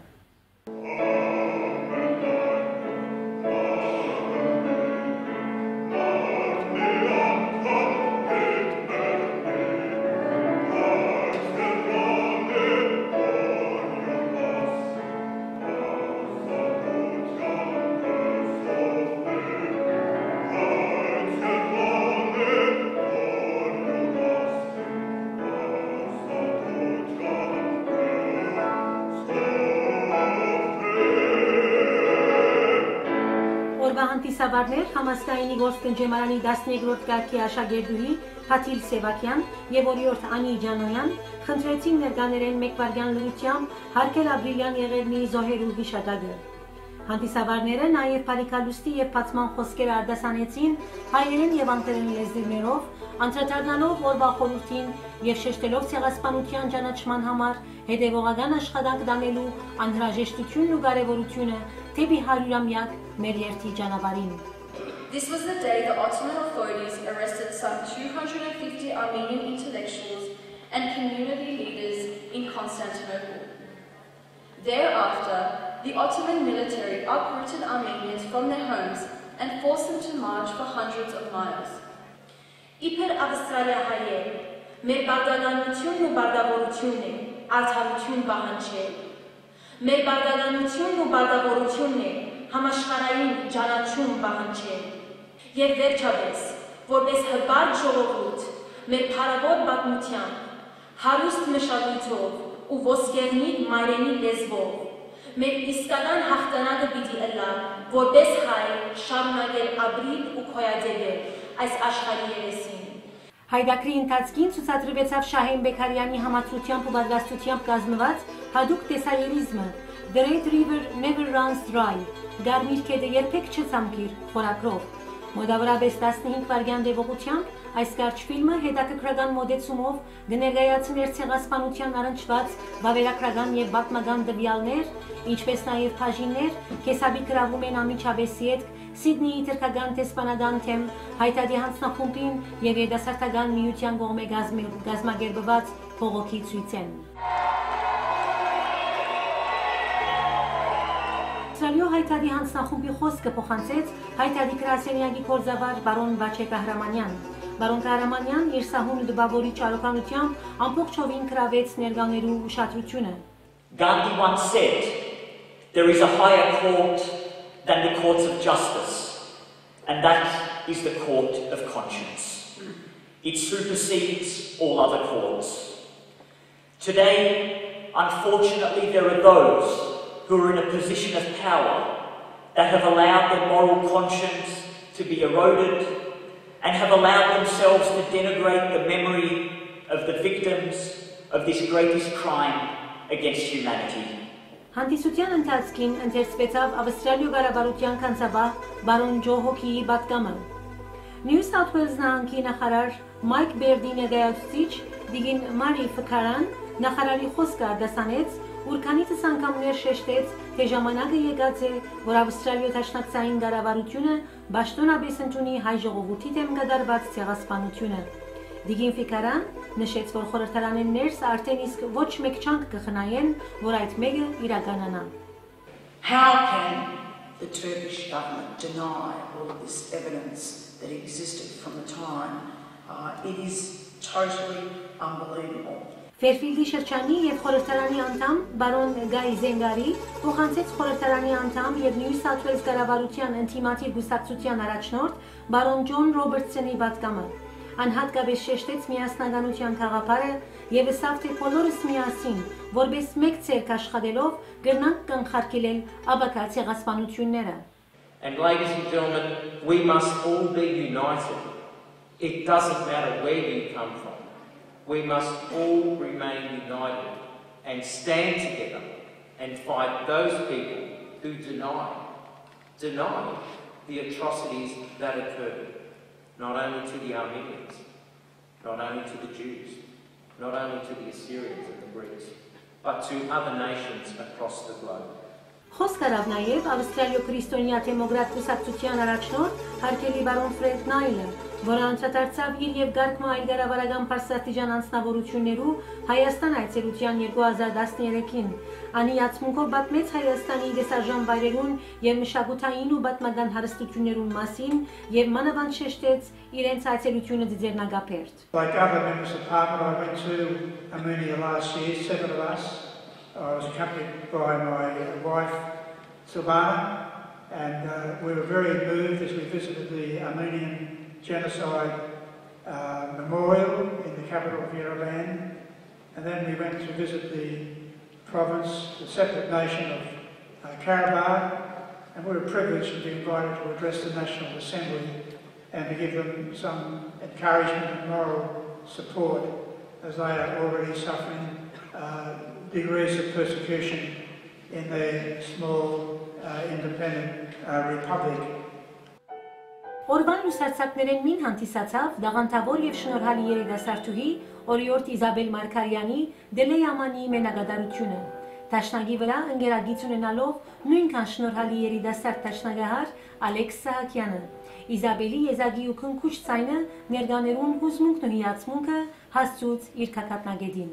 Հանդիսավարներ համաստայինի Գոլստոն ջեմարանի 13-րդ կարգի աշակերտուհի Փաթիլ Սևակյան եւ օրիորդ Անի Ջանոյան խնդրեցին ներկաներեն մեկ վարյան լրությամբ հարգել ապրիլյան եղերնի զոհերու հիշադակը։ Հանդիսավարները նաև բարիկալուստի եւ բացման խոսքեր արտասանեցին հայերեն եւ անգլերեն լեզուներով, անդրադառնալով օրվա խորհրդին եւ շեշտելով ցեղասպանության ճանաչման համար հետեւողական աշխատանք դանելու անհրաժեշտությունն ու կարեւորությունը դեպի 100-ամյակ մեր երթի ճանապարհին։ This was the day the Ottoman authorities arrested some 250 Armenian intellectuals and community leaders in Constantinople. Thereafter, the Ottoman military uprooted Armenians from their homes and forced them to march for hundreds of miles. Իբր Ավստրալիա հայեր, մեր բարդականությունն ու բարդավորությունն է, արդարություն պահանջել։ Մեր բարդականությունն ու բարդավորությունն է, համաշխարհային ճանաչում պահանջել։ Եվ վերջապես, որպես հպարտ ժողովուրդ, մեր փառավոր պատմությամբ, հարուստ մշակույթով ու ոսկերնիկ մայրենի լեզվով, մեր իսկական հաղթանակը պիտի ըլլա, որպես հայ շարունակել ապրիլ ու քոյադևել այս աշխարհի երեսին։ Հայդակրի ընթացքին ցուցադրվեցավ Շահեն Բեկարյանի համացությամբ ու պատրաստությամբ կազմված հadoop տեսաերիզմը The Red River Never Runs Dry, Գարմիր քեդը երբեք չցամքիր խորակրով։ Մոտավորապես 15 վայրկյան տևողությամբ այս կարճ ֆիլմը հետաքրքրական մոդեցումով կներկայացներ ցեղասպանության առնչված վավերագրական եւ պատմական տվյալներ, ինչպես նաեւ բաժիններ, կեսաբի գրավում են ամիջաբեսի հետ Սիդնեի թրքական տեսփանադան թեմ հայտարարի հանձնախումբին եւ երիտասարդական միության կողմէ գազմագերբված փողոքի ցույցեն։ Ավստրալիո հայտարարի հանձնախումբի խոսքը փոխանցեց հայտարարի գրասենյակի գործավար բարոն Վաչե Կահրամանյան։ Բարոն Կահրամանյան իր սահուն դպավորի ճարոկանությամբ ամբողջովին գրավեց ներկաներու ուշադրությունը։ Gandhi once said, there is a higher court than the courts of justice, and that is the court of conscience. It supersedes all other courts. Today, unfortunately, there are those who are in a position of power that have allowed their moral conscience to be eroded and have allowed themselves to denigrate the memory of the victims of this greatest crime against humanity. Հանդիսության ընթացքին ընթերցվեցավ Ավստրալիո կառավարության կանցաբար բարոն Ջո Հոքիի պատգամը։ Նյու Սաութ Ուելս նահանգի նախարար Մայք Բերդի ներկայացուցիչ Դիգին Մարի Ֆքարան նախարարի խոսքը արտասանեց, ուր քանիցս անգամներ շեշտեց, թե ժամանակը եկած է, որ Ավստրալիո դաշնակցային կառավարությունը պաշտոնապես ընդունի հայ ժողովրդի դեմ կատարված ցեղասպանությունը։ Դիգին Ֆքարան նշեց, որ խորհրդարանեն ներս արդեն իսկ ոչ մեկ չանք կխնայեն, որ այդ մեկը իրականանա։ How can the Turkish government deny all of this evidence that existed from the time? It is totally unbelievable. Ֆերֆիլդի շրջանի եւ խորհրդարանի անդամ բարոն Գայ Զենգարի փոխանցեց խորհրդարանի անդամ եւ Նյու Սաութ Ուելս կառավարության ինտիմատիվ գուսակցության առաջնորդ բարոն Ջոն Ռոբերտսոնի պատգամը։ Անհատկապես շեշտեց միասնականության գաղափարը եւ ասավ, թե բոլորս միասին, որպես մեկ ցերկ աշխատելով, կգնանք կանխարգելել ապակա ցեղասպանությունները։ And ladies and gentlemen, we must all be united. It doesn't matter where you come from. We must all remain united and stand together and fight those people who deny the atrocities that occurred. Not only to the Armenians, not only to the Jews, not only to the Assyrians and the Greeks, but to other nations across the globe. Խոսք արավ նաև Ավստրալիո քրիստոնյա դեմոկրատ կուսակցության առաջնորդ հարկելի բարոն Ֆրենկ Նայլը, որը անդրադարձավ իր եւ Գարկ այլ կառավարական բարձրաստիճան անձնավորություններու Հայաստան այցելության 2013-ին, անիացմունքով պատմեց Հայաստանի դեսարժան վայրերուն եւ մշակութային ու պատմական հարստություններուն մասին եւ մանավանդ շեշտեց իրենց այցելությունը ձեռնագափերտ։ Like other members of Parliament, I went to Armenia last year, 7 of us. I was accompanied by my wife, Silvana, and we were very moved as we visited the Armenian Genocide Memorial in the capital of Yerevan. And then we went to visit the province, the separate nation of Karabakh, and we were privileged to be invited to address the National Assembly and to give them some encouragement and moral support as they are already suffering degrees of persecution in their small independent republic. Օրվան լուսարձակներեն մին հանդիսացավ դաղանթավոր եւ շնորհալի երիտասարդուհի Օրիորդ Իզաբել Մարգարյանի Դելեյամանի մենակատարությունը։ Դաշնագի վրա ընկերագիծ ունենալով նույնքան շնորհալի երիտասարդ դաշնագահար Ալեքս Սահակյանը։ Իզաբելի եզակի ու քնքուշ ցայնը ներկաներուն հուզմունքն ու հիացմունքը հասցուց իր քակատնագետին։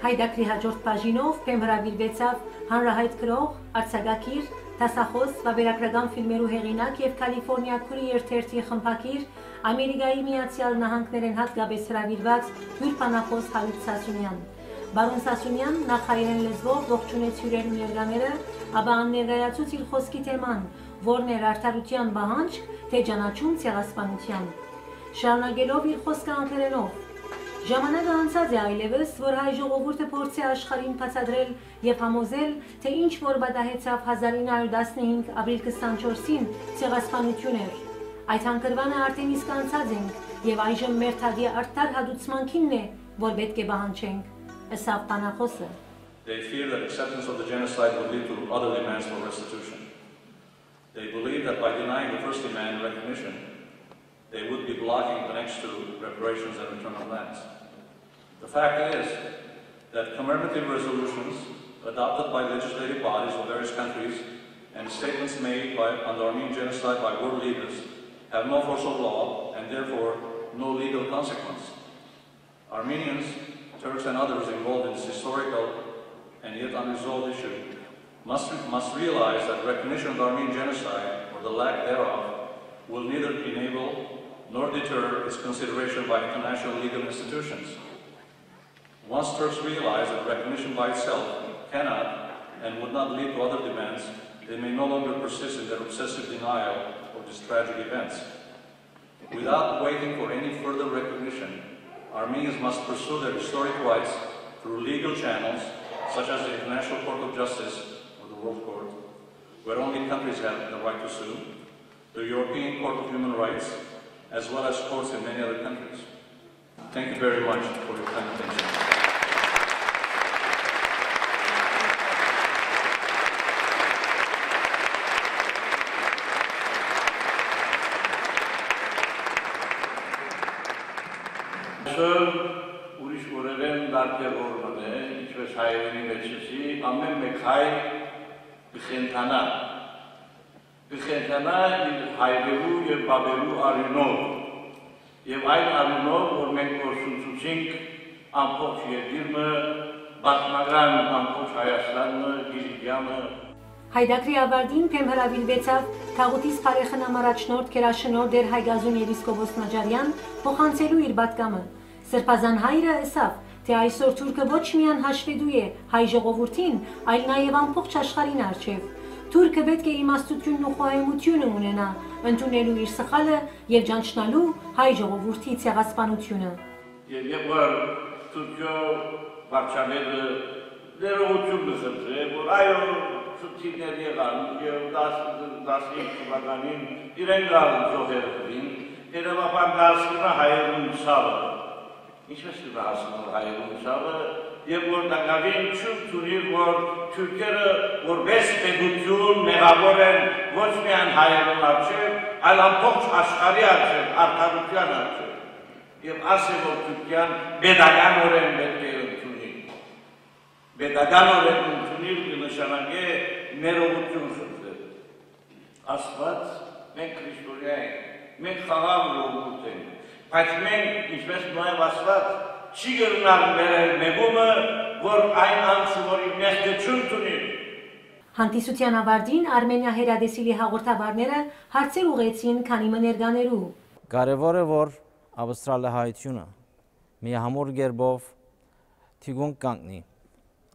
Հայդակրի հաջորդ բաժինով Փեմ հրավիրվեցավ հանրահայտ գրող, արձակագիր, դասախոս, վավերագրական ֆիլմերու հեղինակ եւ Կալիֆոռնիա քուրի երթերթի խմբագիր, Ամերիկայի Միացյալ Նահանգներեն հատկապես հրավիրված հյուրպանախոս Հարութ Սասունյան։ Բարոն Սասունյան նախ հայերեն լեզվով ողջունեց հյուրերն ու ներկաները, ապա ներկայացուց իր խոսքի թեման, որն էր արդարության պահանջ, թե ճանաչում ցեղասպանության։ Շարունակելով իր խոսքը անգլերենով, ժամանակը անցած է այլևս, որ հայ ժողովուրդը փորձի աշխարհին բացատրել եւ համոզել, թե ինչ որ պատահեցավ 1915 ապրիլ 24-ին ցեղասպանություն էր։ Այդ հանգրվանը արդեն իսկ անցած ենք եւ այժմ մեր թագի արդար հադուցման քինն է, որ պետք է պահանջենք, ըստ բանախոսը։ They fear that acceptance of the genocide would lead to other demands for restitution. They believe that by denying the first demand, recognition, they would be blocking the next two, reparations and return of lands. The fact is that commemorative resolutions adopted by legislative bodies of various countries and statements made on the Armenian genocide by world leaders have no force of law and therefore no legal consequence. Armenians, Turks and others involved in this historical and yet unresolved issue must realize that recognition of the Armenian genocide or the lack thereof will neither enable nor deter its consideration by international legal institutions. Once Turks realize that recognition by itself cannot and would not lead to other demands, they may no longer persist in their obsessive denial of these tragic events. Without waiting for any further recognition, Armenians must pursue their historic rights through legal channels, such as the International Court of Justice or the World Court, where only countries have the right to sue, the European Court of Human Rights, as well as courts in many other countries. Thank you very much for your kind attention. ուրիշ որևէ դարձյալ է, ինչպես հայերենի մեջի, ամեն մեկ հայ կխենթանա իր հայրելու և բաբելու արյունով և այն արյունով, որ մենք գործունեցինք ամբողջ երկիրը, պատմական ամբողջ Հայաստանը, Գիրիգյանը։ Հայդակրի ավարտին Փեմ հրավիրվեցավ Թաղուտիս Փարեխնամ առաջնորդ Քերաշնոր Դեր Հայգազուն Եպիսկոպոս Նաջարյան փոխանցելու իր պատգամը։ Սրբազան հայրը ըսավ, թե այսօր թուրքը ոչ միայն հաշվետու է հայ ժողովրդին, այլ նաև ամբողջ աշխարհին առջև։ Թուրքը պետք է իմաստությունն ու խոհեմությունը ունենա, ընդունելու իր սխալը եւ ճանչնալու հայ ժողովրդի ցեղասպանությունը։ Եվ որ Թուրքիո վարչապետը ներողություն մսրձե, որ այո ցուցիներ եղան եւ 15 թվականին իրեն գալ զոհերին, երևաբար դասնա հայերուն ցավը։ Ինչպես է հասնում հայերուն ցավը, եւ որ դակավին չունի որ թուրքերը որպես պետություն մեղավոր են ոչ միայն հայերուն առջև, այլ ամբողջ աշխարհի առջև, արդարության առջև։ Եվ ասել որ Թուրքիան pedagogan պետք է ընդունի։ Pedagogan ընդունի նշանակե ներողություն խնդրել։ Աստված մենք քրիստոնյա ենք, մենք խաղաղ ժողովուրդ ենք, բայց մենք ինչպես նաև ասված չի գտնալ մեր մեգումը, որ այն անձը, որի մեղքը չունի։ Հանդիսության ավարտին Արմենիա հերադեսիլի հաղորդավարները հարցեր ուղղեցին քանի մներգաներու։ Կարևոր է, որ ավստրալիահայությունը միահամուռ գերբով թիգուն կանգնի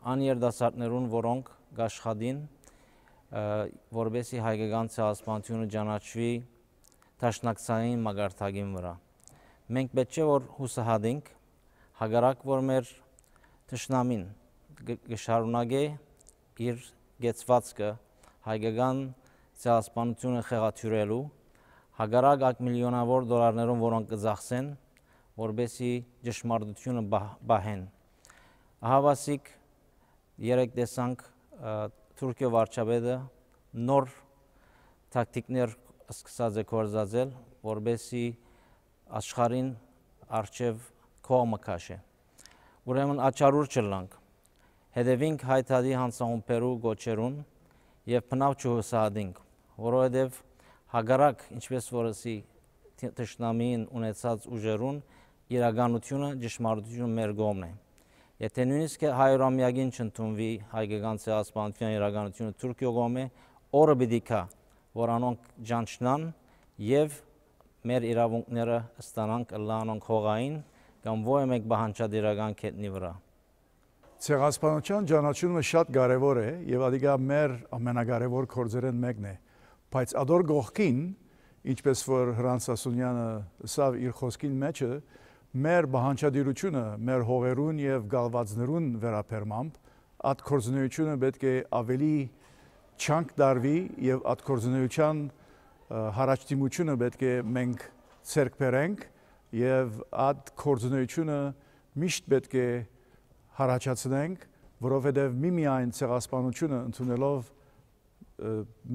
ան երդասարտներուն, որոնք գաշխատին, որբեսի հայկական ցեղասպանությունը ճանաչվի դաշնակցային մագարտակին վրա։ Մենք պետք է որ հուսահատենք, հակառակ որ մեր թշնամին կշարունակե իր գեցվածքը հայկական ցեղասպանությունը խեղաթյուրելու, հակառակ ակ միլիոնավոր դոլարներուն, որոնք կծախսեն, որբեսի ճշմարտությունը բահեն։ Ահավասիկ երեք տեսանք Թուրքիո վարչապետը նոր տակտիկներ սկսած է կործածել, որբեսի աշխարհին առջև կողմը քաշե։ Ուրեմն աչարուր չլանք, հետևենք հայտարարի հանցանքերու գոչերուն եւ բնավ չհուսահատենք, որովհետեւ հագարակ ինչպես որսի տշնամին ունեցած ուժերուն իրականությունը ճշմարտությունը մեր կողմն է։ Եթե նույնիսկ 100-ամյակին չընդունվի հայկական ցեղասպանության իրականությունը Թուրքիո կողմը, օրը պիտի կա, որ անոնք ճանչնան եւ մեր իրավունքները ստանանք լանոնք հողային կամ ոչ մեկ բանջարդիրական կետնի վրա։ Ցեղասպանության ճանաչումը շատ կարևոր է եւ ադիգա մեր ամենակարևոր գործերեն մեկն է, բայց ադոր գողքին, ինչպես որ Հրանտ Սասունյանը սավ իր խոսքին մեջը, մեր բանջարդիրությունը, մեր հողերուն եւ գալվածներուն վերապերմամբ, այդ գործունեությունը պետք է ավելի չանք դարվի եւ այդ գործունեության հարաճտիմությունը պետք է մենք ցերկ բերենք եւ այդ գործունեությունը միշտ պետք է հարաճացնենք, որովհետեւ միմիայն ցեղասպանությունը ընդունելով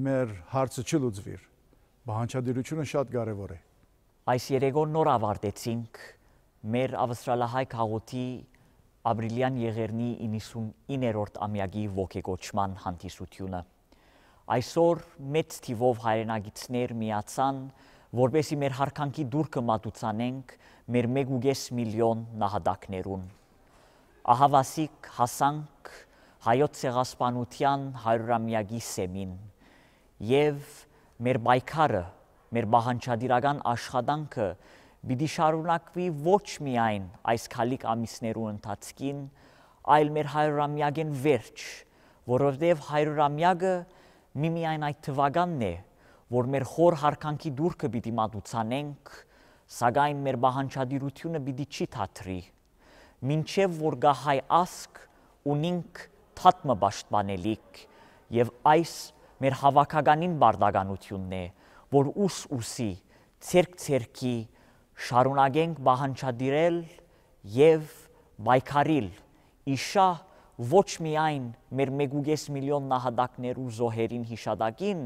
մեր հարցը չլուծվի։ Բանջարդիրությունը շատ կարեւոր է։ Այս երեկոն նոր ավարտեցինք մեր ավստրալիահայ քաղաքի ապրիլյան եղերնի 99-րդ ամյակի ոգեկոչման հանդիսությունը։ Այսօր մեծ թիվով հայրենագիտներ միացան, որպեսզի մեր հարկանքի դուրքը մատուցանենք մեր 1.5 միլիոն նահատակներուն։ Ահավասիկ հասանք հայոց ցեղասպանության 100-ամյակի սեմին եւ մեր պայքարը, մեր բանջարդիրական աշխատանքը պիտի շարունակվի ոչ միայն այս քալիք ամիսներու ընթացքին, այլ մեր 100-ամյակին վերջ, որովհետեւ 100-ամյակը միմիայն այդ թվականն է, որ մեր խոր հարկանքի դուրքը պիտի մատուցանենք, սակայն մեր բանջարդիրությունը պիտի չի թատրի, մինչև որ գա հայ ասկ ունինք թատմը պաշտպանելիք, եւ այս մեր հավաքականին բարդականությունն է, որ ուսի, ցերկ-ցերկի շարունակենք բանջարդիրել եւ պայքարիլ իշա ոչ միայն մեր 1.5 միլիոն նահատակներու զոհերին հիշատակին,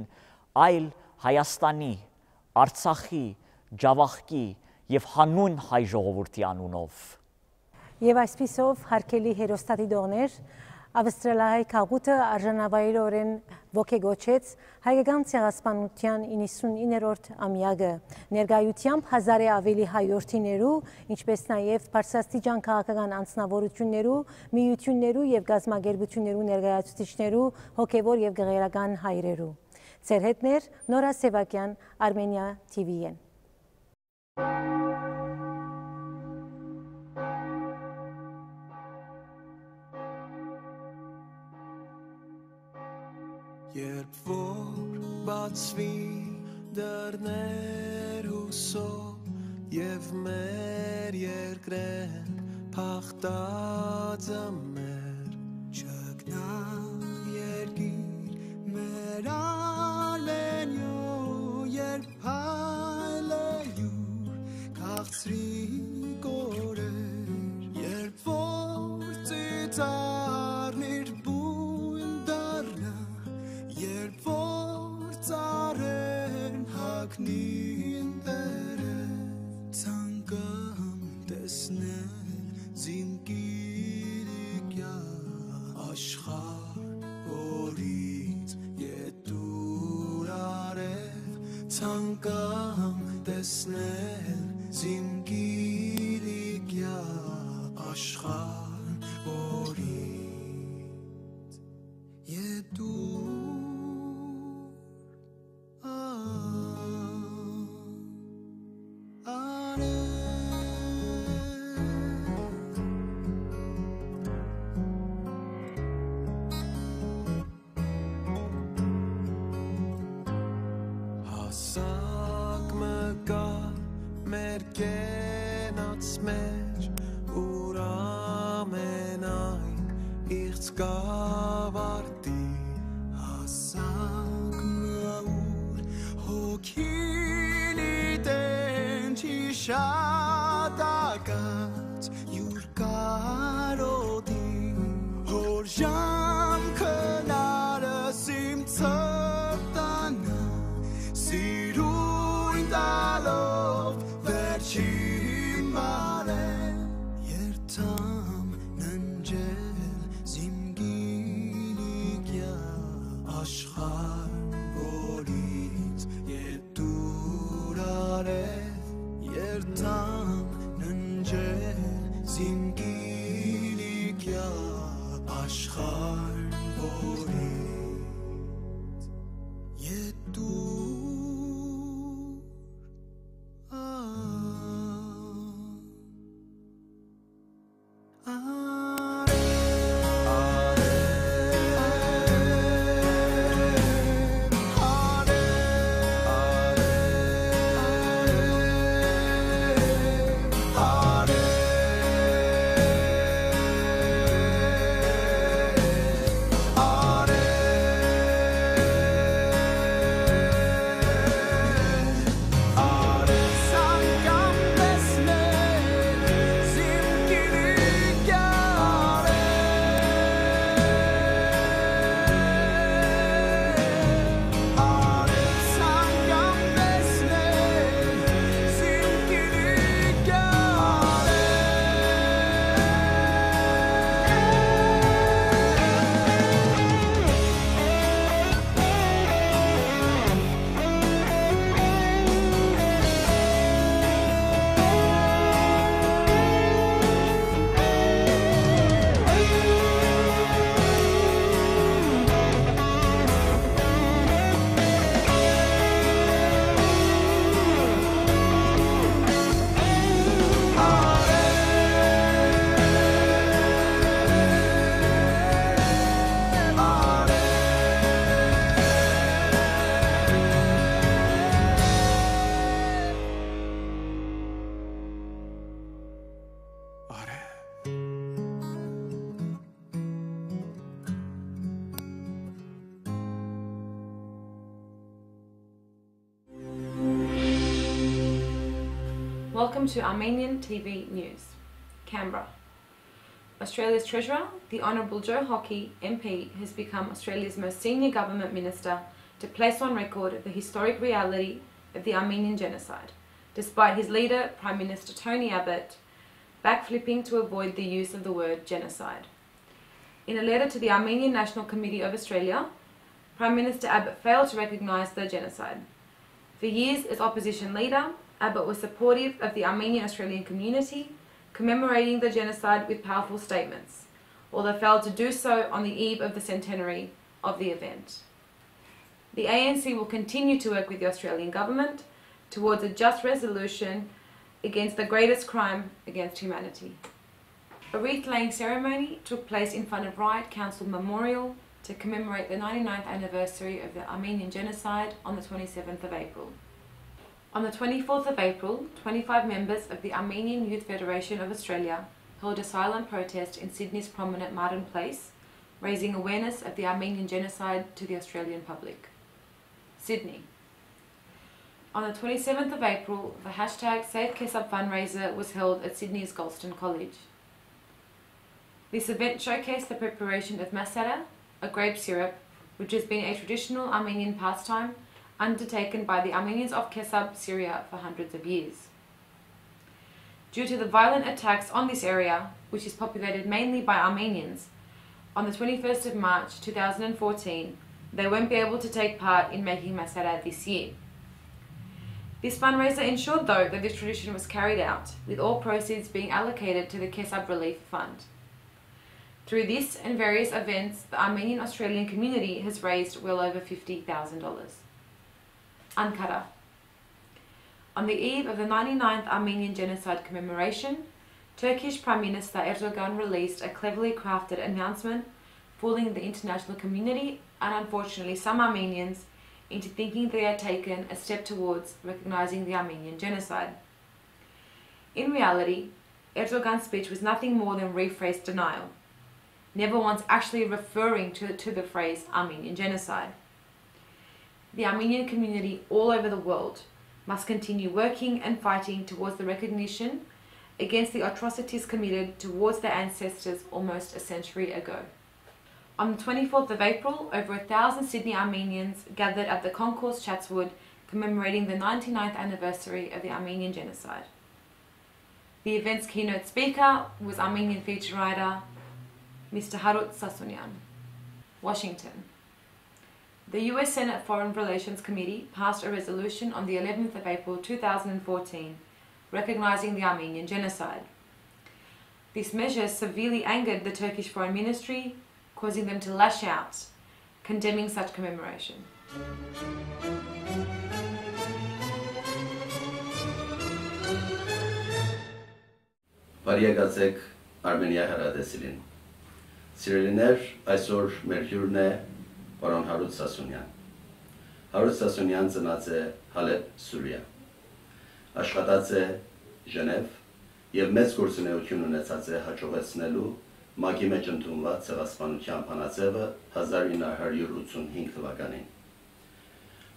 այլ Հայաստանի, Արցախի, Ջավախքի եւ հանուն հայ ժողովրդի անունով։ Եվ այսպիսով հարկելի հերոստատիտողներ, Ավստրալիայի քաղաքը արժանավայելորեն ոգեգոչեց հայկական ցեղասպանության 99-րդ ամյակը, ներկայությամբ 1000-ը ավելի հայորդիներու, ինչպես նաև բարձրաստիճան քաղաքական անձնավորություններու, միություններու եւ գազագերբություններու ներկայացուցիչներու, հոգեվոր եւ գեղերական հայրերու։ Ձեր հետներ Նորա Սևակյան, Armenia TV-ն։ Երբ որ բացվի դռներ հուսով Եվ մեր երկրեն փախտածը մեր Չգնաղ երկիր մեր ալենյո Երբ հայլը յուր կաղցրի կորեր Երբ որ ծիծարնիր բույն դարնա Երբ որ ծարեն հագնին Ցանկամ տեսնել զինկիրիկյա աշխարհ որից ետուր արև Ցանկամ տեսնել զինկիրիկյա աշխարհ որից ետուր Գավարտի հասակ մաուր հոգին իդենչի շատակած յուր կարոտի հոր ժամ կնարս իմ ծրտանա սիրույն տալով վերջին բարե երթամ ննջել աշխարհ որից ետուր արև երթամ ննջել զինկիրիկյա աշխարհ որից ետուր Welcome to Armenian TV News. Canberra. Australia's Treasurer, the Honourable Joe Hockey, MP, has become Australia's most senior government minister to place on record the historic reality of the Armenian genocide, despite his leader, Prime Minister Tony Abbott, backflipping to avoid the use of the word genocide. In a letter to the Armenian National Committee of Australia, Prime Minister Abbott failed to recognise the genocide. For years as opposition leader, Abbott was supportive of the Armenian-Australian community, commemorating the genocide with powerful statements, although failed to do so on the eve of the centenary of the event. The ANC will continue to work with the Australian government towards a just resolution against the greatest crime against humanity. A wreath-laying ceremony took place in front of Riot Council Memorial to commemorate the 99th anniversary of the Armenian genocide on the 27th of April. On the 24th of April, 25 members of the Armenian Youth Federation of Australia held a silent protest in Sydney's prominent Martin Place, raising awareness of the Armenian genocide to the Australian public. Sydney. On the 27th of April, the hashtag Save Kesab fundraiser was held at Sydney's Galston College. This event showcased the preparation of masara, a grape syrup, which has been a traditional Armenian pastime undertaken by the Armenians of Kesab, Syria for hundreds of years. Due to the violent attacks on this area, which is populated mainly by Armenians, on the 21st of March 2014, they won't be able to take part in making masara this year. This fundraiser ensured, though, that this tradition was carried out, with all proceeds being allocated to the Kesab Relief Fund. Through this and various events, the Armenian Australian community has raised well over $50,000. Ankara. On the eve of the 99th Armenian Genocide commemoration, Turkish Prime Minister Erdogan released a cleverly crafted announcement fooling the international community and unfortunately some Armenians into thinking they had taken a step towards recognizing the Armenian genocide. In reality, Erdogan's speech was nothing more than rephrased denial, never once actually referring to the phrase Armenian genocide. The Armenian community all over the world must continue working and fighting towards the recognition against the atrocities committed towards their ancestors almost a century ago. On the 24th of April, over 1,000 Sydney Armenians gathered at the Concourse Chatswood commemorating the 99th anniversary of the Armenian genocide. The event's keynote speaker was Armenian feature writer Mr. Harut Sasunian. Washington. The US Senate Foreign Relations Committee passed a resolution on the 11th of April 2014 recognizing the Armenian genocide. This measure severely angered the Turkish Foreign Ministry, causing them to lash out, condemning such commemoration. Բարեկացեք Արմենիա հրադեսիլին։ Սիրելիներ, այսօր մեր հյուրն է պարոն Հարութ Սասունյան։ Հարութ Սասունյան ծնած է Հալեբ, Սուրիա։ Աշխատած է Ժնև եւ մեծ գործունեություն ունեցած է հաջողեցնելու ՄԱԿ-ի մեջ ընդունված ցեղասպանության բանաձևը 1985 թվականին։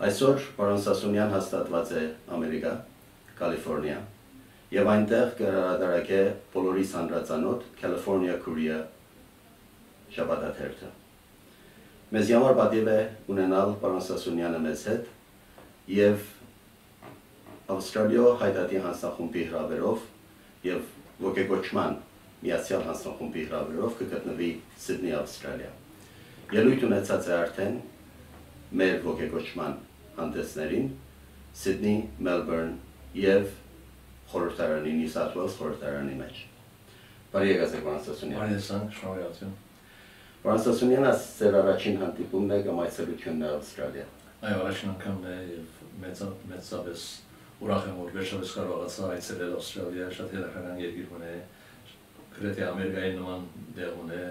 Այսօր պարոն Սասունյան հաստատված է Ամերիկա, Կալիֆոռնիա եւ այնտեղ կհրադարակ է բոլորիս հանրածանոթ California Courier շաբաթաթերթը։ Մեզ համար պատիվ է ունենալ պարոն Սասունյանը մեզ հետ եւ Ավստրալիո հայտարարի հանձնախումբի հրավերով եւ ոգեկոչման միացյալ հանձնախումբի հրավերով կգտնվի Սիդնի, Ավստրալիա։ Ելույթ ունեցած է արդեն մեր ոգեկոչման հանդեսներին Սիդնի, Մելբուրն եւ խորհրդարանի Նյու Սաութ Ուելս խորհրդարանի մեջ։ Բարի եկացեք պարոն Սասունյան։ Բարի եսանք, շնորհակալություն։ Պարոն Սասունյան, ձեր առաջին հանդիպումն է կամ այցելությունն է Ավստրալիա։ Այո, առաջին անգամն է եւ մեծապես ուրախ եմ, որ վերջապես կարողացա այցելել Ավստրալիա, շատ հետաքրքիր երկիր ունի, գրեթե Ամերիկայի նման դեղ ունի,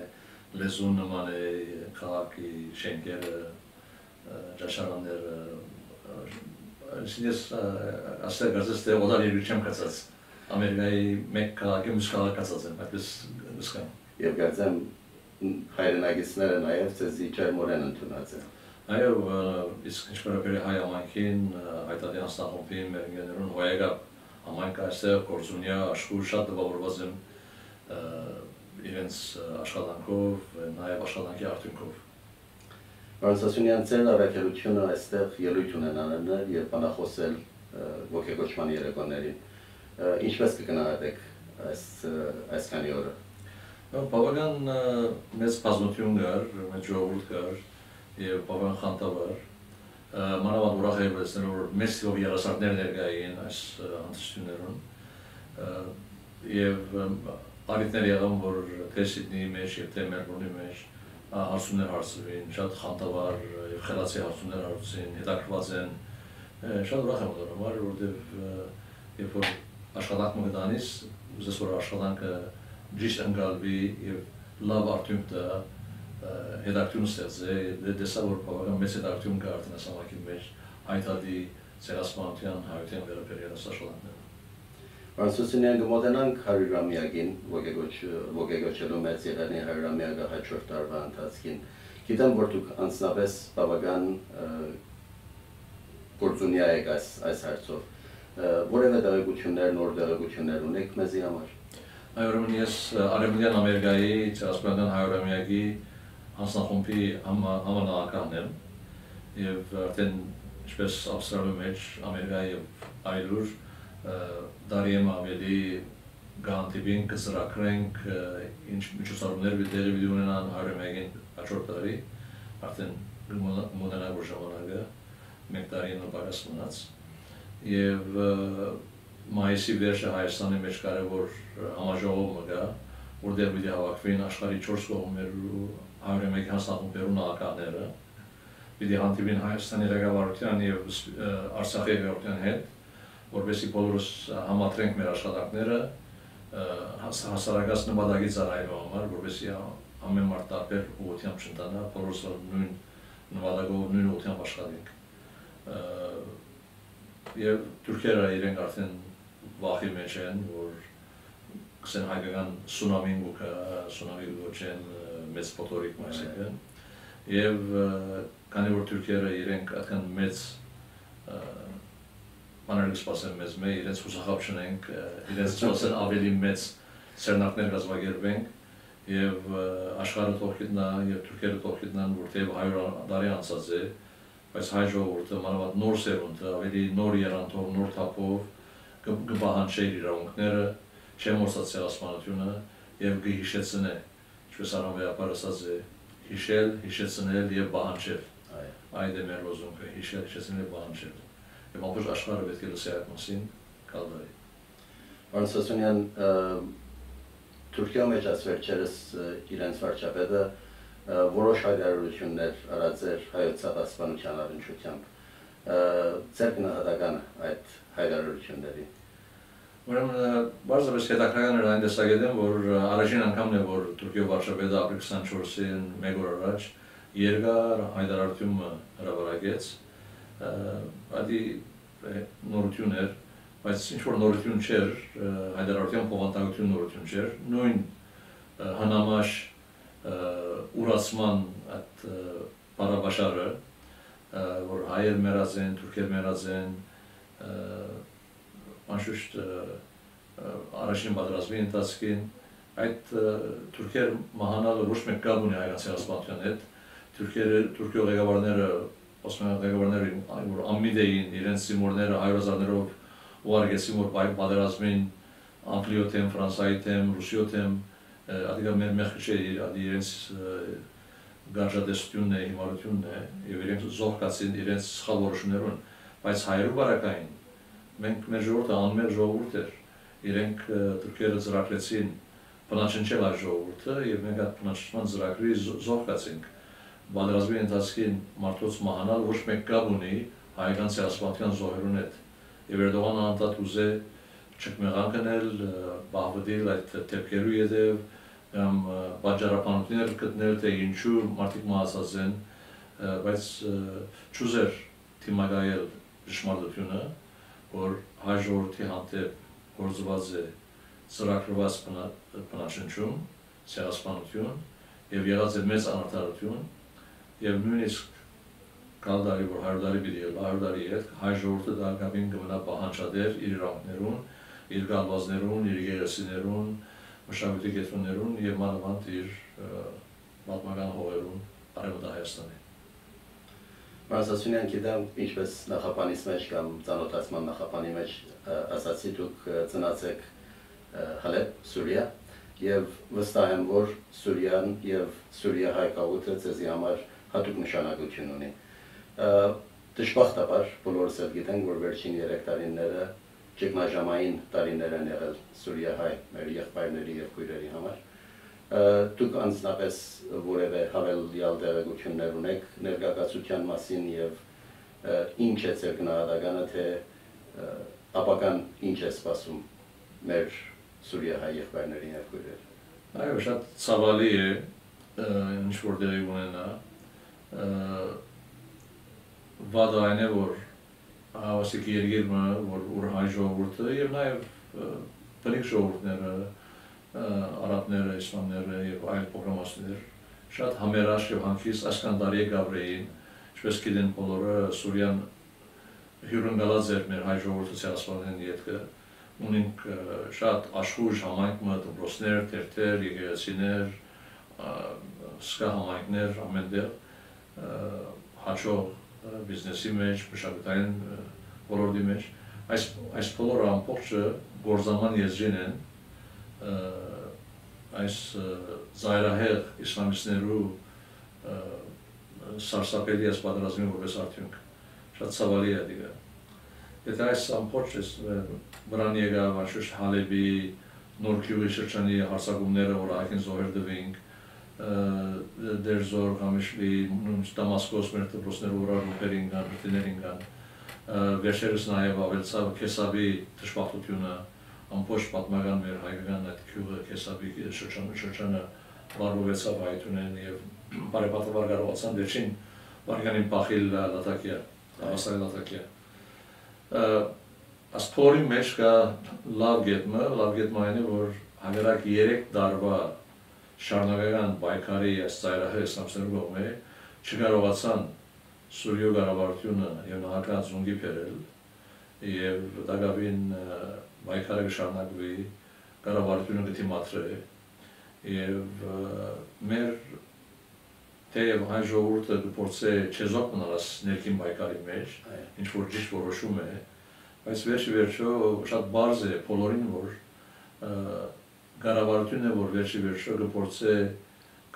լեզուն նման է, քաղաքի շենքերը, ճաշարանները, ես աստեղ գարցես թե օդար երկիր չեմ կացած, Ամերիկայի մեկ քաղաքի մյուս քաղաք կացած եմ, այդպես վսկամ։ Եվ գարցեմ հայրենագիցները նաև ձեզի ջերմորեն ընդունած են։ Այո, իսկ ինչպես հայ ամայնքին, հայտարարի հանձնախումբին, մեր ընկերներուն հոյագապ ամայնքը այստեղ գործունյա աշխուժ շատ տպավորված եմ իրենց աշխատանքով, նաև աշխատանքի արդյունքով։ Պարոն Սասունյան, ձեր առաքելությունը այստեղ ելույթ ունենալն է եւ բանախոսել ոգեկոչման երեկոներին։ Ինչպես կգնահատեք այսքանի օրը։ Բավական մեծ բազմություն կար, մեծ ժողովուրդ կար եւ բավական խանդավառ։ Մանավանդ ուրախ եմ լսել, որ մեծ թվով երասարդներ ներկային այս հանդիսություններում եւ արիտներ եղան, որ թե Սիդնեի մեջ եւ թե Մելբուրնի մեջ հարցումներ հարցվին, շատ խանդավառ եւ խելացի հարցումներ հարցին, հետաքրքրված են։ Շատ ուրախ եմ դառնում, որովհետեւ երբ որ աշխատանքը գտանից, ուզես որ աշխատանքը ճիշտ ընկալվի եւ լավ արդյունք տա, հետաքրքրություն ստեղծել, դեսա որ բավական մեծ հետաքրքրություն կա արդեն ասամակի մեջ այդ հատի ցեղասպանության հայության վերաբերյալ երասաշլանները։ Ֆրանսուսինեն գմոտենանք 100-ամյակին ոգեգոչելու մեծ եղանի 100-ամյակը հաջորդ տարվա ընթացքին։ Գիտեմ, որ դուք անձնապես բավական գործունյա եք այս հարցով։ Որևէ տեղեկություններ, նոր տեղեկություններ ունեք մեզի համար։ Այո, ուրեմն ես Արևմտյան Ամերիկայի ցեղասպանության 100-ամյակի հանձնախումբի համանախագահն եմ եւ արդեն ինչպես Ավստրալիայի մեջ, Ամերիկայի եւ այլուր դարիեմ ավելի գանտիբին կծրագրենք ինչ միջոցառումներ տեղի ունենան 100-ամյակին հաջորդ տարի, արդեն մոդենա որ ժամանակը մեկ տարին նպարած մնաց եւ մայիսի վերջը Հայաստանի մեջ կարևոր համաժողով կա, որտեղ պիտի հավաքվեն աշխարհի 4 կողմերու 100-ամյակի հանձնախումբերու նախագահները, պիտի հանդիպին Հայաստանի ղեկավարության եւ Արցախի ղեկավարության հետ, որպեսզի բոլորս համադրենք մեր աշխատանքները հասարակած նպատակի ծառայելու համար, որպեսզի ամեն մարդ տարբեր ուղղությամբ շնտանա, բոլորս նույն նպատակով, նույն ուղղությամբ աշխատենք։ Եվ թուրքերը իրենք արդեն վախի մեջ են, որ կսեն հայկական սունամին սունամի գոչեն մեծ փոթորիկ մասիկը եւ քանի որ թուրքերը իրենք այդքան մեծ բաներ սպասեն մեզ մե իրենց հուսախապ չնենք, իրենց սպասեն ավելի մեծ սերնակներ կազմակերպենք եւ աշխարհը թող գիտնա եւ թուրքերը թող գիտնան, որտեղ 100 տարի անցած է, բայց հայ ժողովուրդը մանավանդ նոր սերունդը ավելի նոր երանտով, նոր թափով կպահանջեր իրավունքները, չեմորսած ցեղասպանությունը եւ կհիշեցնե, ինչպես անհավատաբար ասած է, հիշել, հիշեցնել եւ պահանջել։ Այդ է մեր լոզունգը, հիշել, հիշեցնել եւ պահանջել։ Եվ ամբողջ աշխարհը պետք է լսի այդ մասին կալդարի։ Պարոն Սասունյան, Թուրքիա մեջ ասվերջերս իրենց վարչապետը որոշ հայտարարություններ արած էր հայոց ցեղասպանության առնչությամբ։ Ձեր գնահատականը այդ հայտարարությունների։ Ուրեմն բարձրապես հետաքրքրական էր այն տեսակետին, որ առաջին անգամն է, որ Թուրքիա վարչապետը ապրիլ 24-ին մեկ օր առաջ երկար հայտարարություն հրապարակեց։ Այդ նորություն էր, բայց ինչ որ նորություն չէր, հայտարարության փոխանցություն նորություն չէր, նույն հնամաշ ուրացման այդ բարաբաշարը, որ հայեր մեռած են, թուրքեր մեռած են, անշուշտ առաջին պատերազմի ընթացքին այդ թուրքեր մահանալը ոչ մեկ կապ ունի հայկական ցեղասպանության հետ, թուրքիո ղեկավարները, օսմանյան ղեկավարները, որ անմիտ էին իրենց սիմորները 100,000-ներով ուղարկեցին, որ պատերազմին Անգլիո թեմ, Ֆրանսիայի թեմ, Ռուսիո թեմ, ադիգա մեր մեղքը չէ, իրենց գարժատեսությունն է, հիմարությունն է, եւ իրենք զոհկացին իրենց սխալ որոշումներուն, բայց հայերու բարակային մենք մեր ժողովուրդը անմեր ժողովուրդ էր, իրենք թուրքերը ծրագրեցին բնաչնչել այդ ժողովուրդը եւ մենք այդ բնաչնչման ծրագրի զոհկացինք։ Պատերազմի ընթացքին մարդոց մահանալ ոչ մեկ կապ ունի հայկական ցեղասպանության զոհերուն հետ։ Եվ Էրդողանը անդադ ուզե չկմեղան կնել, բաղվդիլ այդ դեպքերու ետև, կամ պատճառաբանություններ գտնել, թե ինչու մարդիկ մահացած են, բայց չուզեր թիմակայել ճշմարտությունը, որ հայ ժողովրդի հանդեպ գործված է ծրագրված բնաշնչում, ցեղասպանություն եւ եղած է մեծ անարդարություն եւ նույնիսկ կալ դարի, որ 100 տարի պիտի ելա, 100 տարի հետ հայ ժողովուրդը դարձին կմնա պահանջադեր իր իրավունքներուն, իր գալվածներուն, իր եկեղեցիներուն, մշակույթի կետրոններուն եւ մանավանդ իր պատմական հողերուն Արևմտյան Հայաստանի։ Պարոն Սասունյան, գիտեմ, ինչպես նախապանից մեջ կամ ծանոթացման նախապանի մեջ ասացի, դուք ծնացեք Հալեբ, Սուրիա, եւ վստահ եմ, որ Սուրիան եւ Սուրիա հայկավույթը ձեզի համար հատուկ նշանակություն ունի։ Դժբախտաբար բոլորս էլ գիտենք, որ վերջին 3 տարիները ճգնաժամային տարիներ են եղել Սուրիա հայ մեր եղբայրների եւ քույրերի համար։ Դուք անձնապես որևէ հավելյալ տեղեկություններ ունեք ներկայացության մասին եւ ինչ է ձեր գնահատականը, թե ապական ինչ է սպասում մեր Սուրիա հայ եղբայրներին եւ քույրերին։ Այո, շատ ցավալի է, ինչ որ դերի ունենա վադը այն է որ հավասիկ երգիրը որ հայ ժողովուրդը եւ նաեւ բնիկ ժողովուրդները արաբները, իսլամները եւ այլ փոքրամասններ շատ համերաշխ եւ հանգիստ ասկանդարի գավրեին ինչպես գիտեն բոլորը Սուրիան հյուրընկալած էր մեր հայ ժողովրդի ցեղասպանության ետքը ունենք շատ աշխույժ համայնք դպրոցներ, թերթեր, եկեղեցիներ, սկա համայնքներ ամենտեղ հաջող բիզնեսի մեջ, մշակութային ոլորտի մեջ այս բոլորը ամբողջը գործաման եզրին են այս զայրահեղ իսլամիստներու սարսափելի այս պատերազմի որպես արդյունք շատ ցավալի է դիգա եթե այս ամբողջ վրան եկավ աշխուժ Հալեբի Նորքյուղի շրջանի հարձակումները որ այքին զոհեր դվինք Դերզոր Կամիշլի Դամասկոս մեր դպրոցները ուրարուպերին կան, բրտիներին կան վերջերս նաև ավելցավ Քեսաբի դժբախտությունը ամբողջ պատմական մեր հայկական այդ գյուղը Քեսաբի շրջանը վարվեցավ հայտունեն եւ բարեպատվար կարողացան վերջին վարկանին բախիլ լատակիա, հավասարի լատակիա ասփորի մեջ կա լավ գետմը այն է որ հագարակ 3 տարվա շարունակական պայքարի այս ծայրահեղ իսլամստերու կողմէ չկարողացան Սուրիո կառավարությունը եւ նախագահ զունգի բերել եւ դակավին պայքարը կշարունակվի կառավարությունը կդիմադրի եւ մեր թեև հայ ժողովուրդը կփորձի չեզոք մնալս ներքին պայքարի մեջ ինչ որ ճիշտ որոշում է բայց վերջո շատ բարձ է բոլորին որ կառավարությունը որ վերջո կփորձի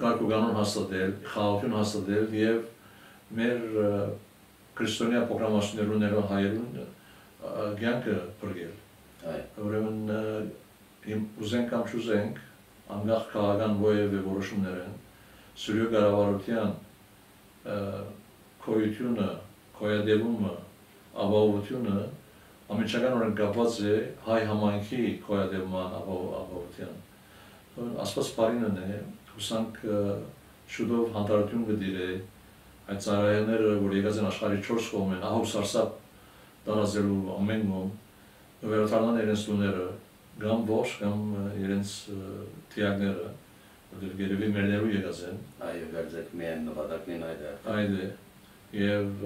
կարգ ու կանոն հաստատել, խաղաղություն հաստատել եւ մեր քրիստոնյա փոքրամասններու հայերուն կյանքը բրգել։ Ուրեմն ուզենք կամ չուզենք անգախ քաղաքական որևէ որոշումներ են Սուրիո կառավարության քոյությունը, քոյադևումը, ապահովությունը ամենաշական կապված է հայ համայնքի քոյադևման ապահովության։ Աստված բարինն է, հուսանք շուտով հանդարտություն կդիրե այդ ծառայողները, որ եկած են աշխարհի 4 կողմեն, ահով սարսափ տարածելու ամեն կողմ, վերադառնան իրենց տուները, կամ ողջ, կամ իրենց թիակները, որտեղ գերեւի մերներու եկած են։ Այո, գարձեք միայն նվադակնին այդ է։ Այդ է։ Եվ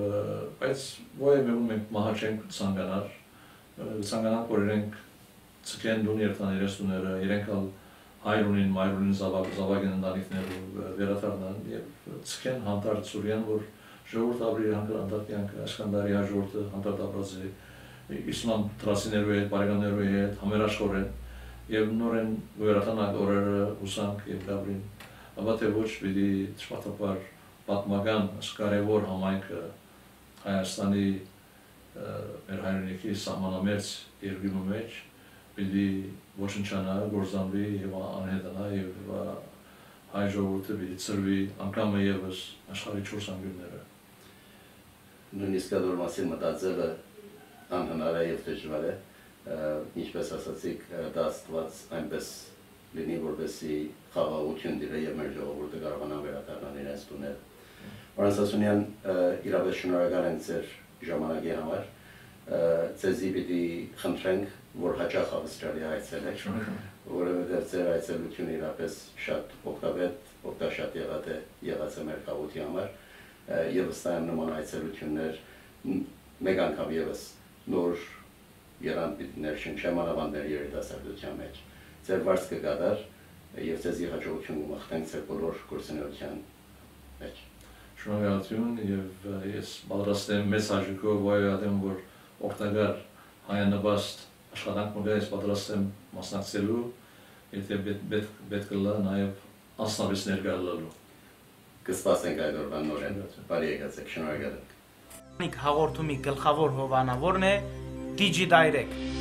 բայց որևէ մենք մահա չենք ցանկանալ, որ իրենք ցկեն դուն երթան իրենց տուները, իրենք ալ հայրունին, մայրունին զավակին ընտանիքներու վերադառնան եւ ցկեն հանդարտ Սուրիան, որ ժողովուրդ ապրի հանդարտ կյանքը, աշխանդարի ժողովուրդը հանդարտ ապրած է իսլամ տրասիներու հետ, բարեկաներու հետ, համերաշխորեն եւ նորեն վերադառնալ օրերը հուսանք եւ գաբրին, ապա թե ոչ պիտի ճշմարտաբար պատմական կարևոր համայնքը Հայաստանի մեր հայրենիքի սահմանամերձ երկրի մեջ պիտի ոչնչանա, գործանվի եւ անհետանա եւ հայ ժողովուրդը պիտի ծրվի անգամ եւս աշխարհի 4 անկյունները։ Նույնիսկ այդ մասին մտածելը անհնար է եւ դժվար է, ինչպես ասացիք, դա Աստված այնպես լինի, որպեսզի խաղաղություն դիրե եւ մեր ժողովուրդը կարողանա վերադառնալ իրենց տուներ։ Պարոն Սասունյան, իրապես շնորհակալ ենք ձեր ժամանակի համար, ձեզի պիտի խնդրենք, որ հաճախ Ավստրալիա այցելեք, որովհետև ձեր այցելությունը իրապես շատ օգտաշատ եղած է մեր խաղաղության համար, եւ վստահ եմ նման այցելություններ մեկ անգամ եւս նոր երան պիտի ներշնչեն մանավանդ մեր երիտասարդության մեջ։ Ձեր վարձ կկատարր եւ ձեզի հաջողություն կմաղթենք ձեր բոլոր գործունեության մեջ։ Շնորհակալություն եւ ես պատրաստ եմ մեծ հաջողով վայելեմ, որ օգտակար հայանպաստ աշխատանք մոդելից պատրաստ եմ մասնակցելու, եթե պետք կլա նաեւ անձնապես ներկա լինելու։ Կսպասենք այդ օրվան նորեն։ Բարի եկացեք, շնորհակալ ենք։ Հաղորդումի գլխավոր հովանավորն է DigiDirect։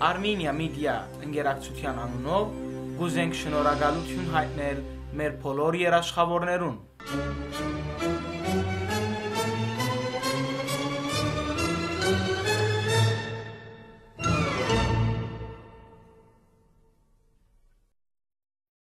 Armenia Media ընկերակցության անունով գուզենք շնորհակալություն հայտնել մեր բոլոր երաշխավորներուն։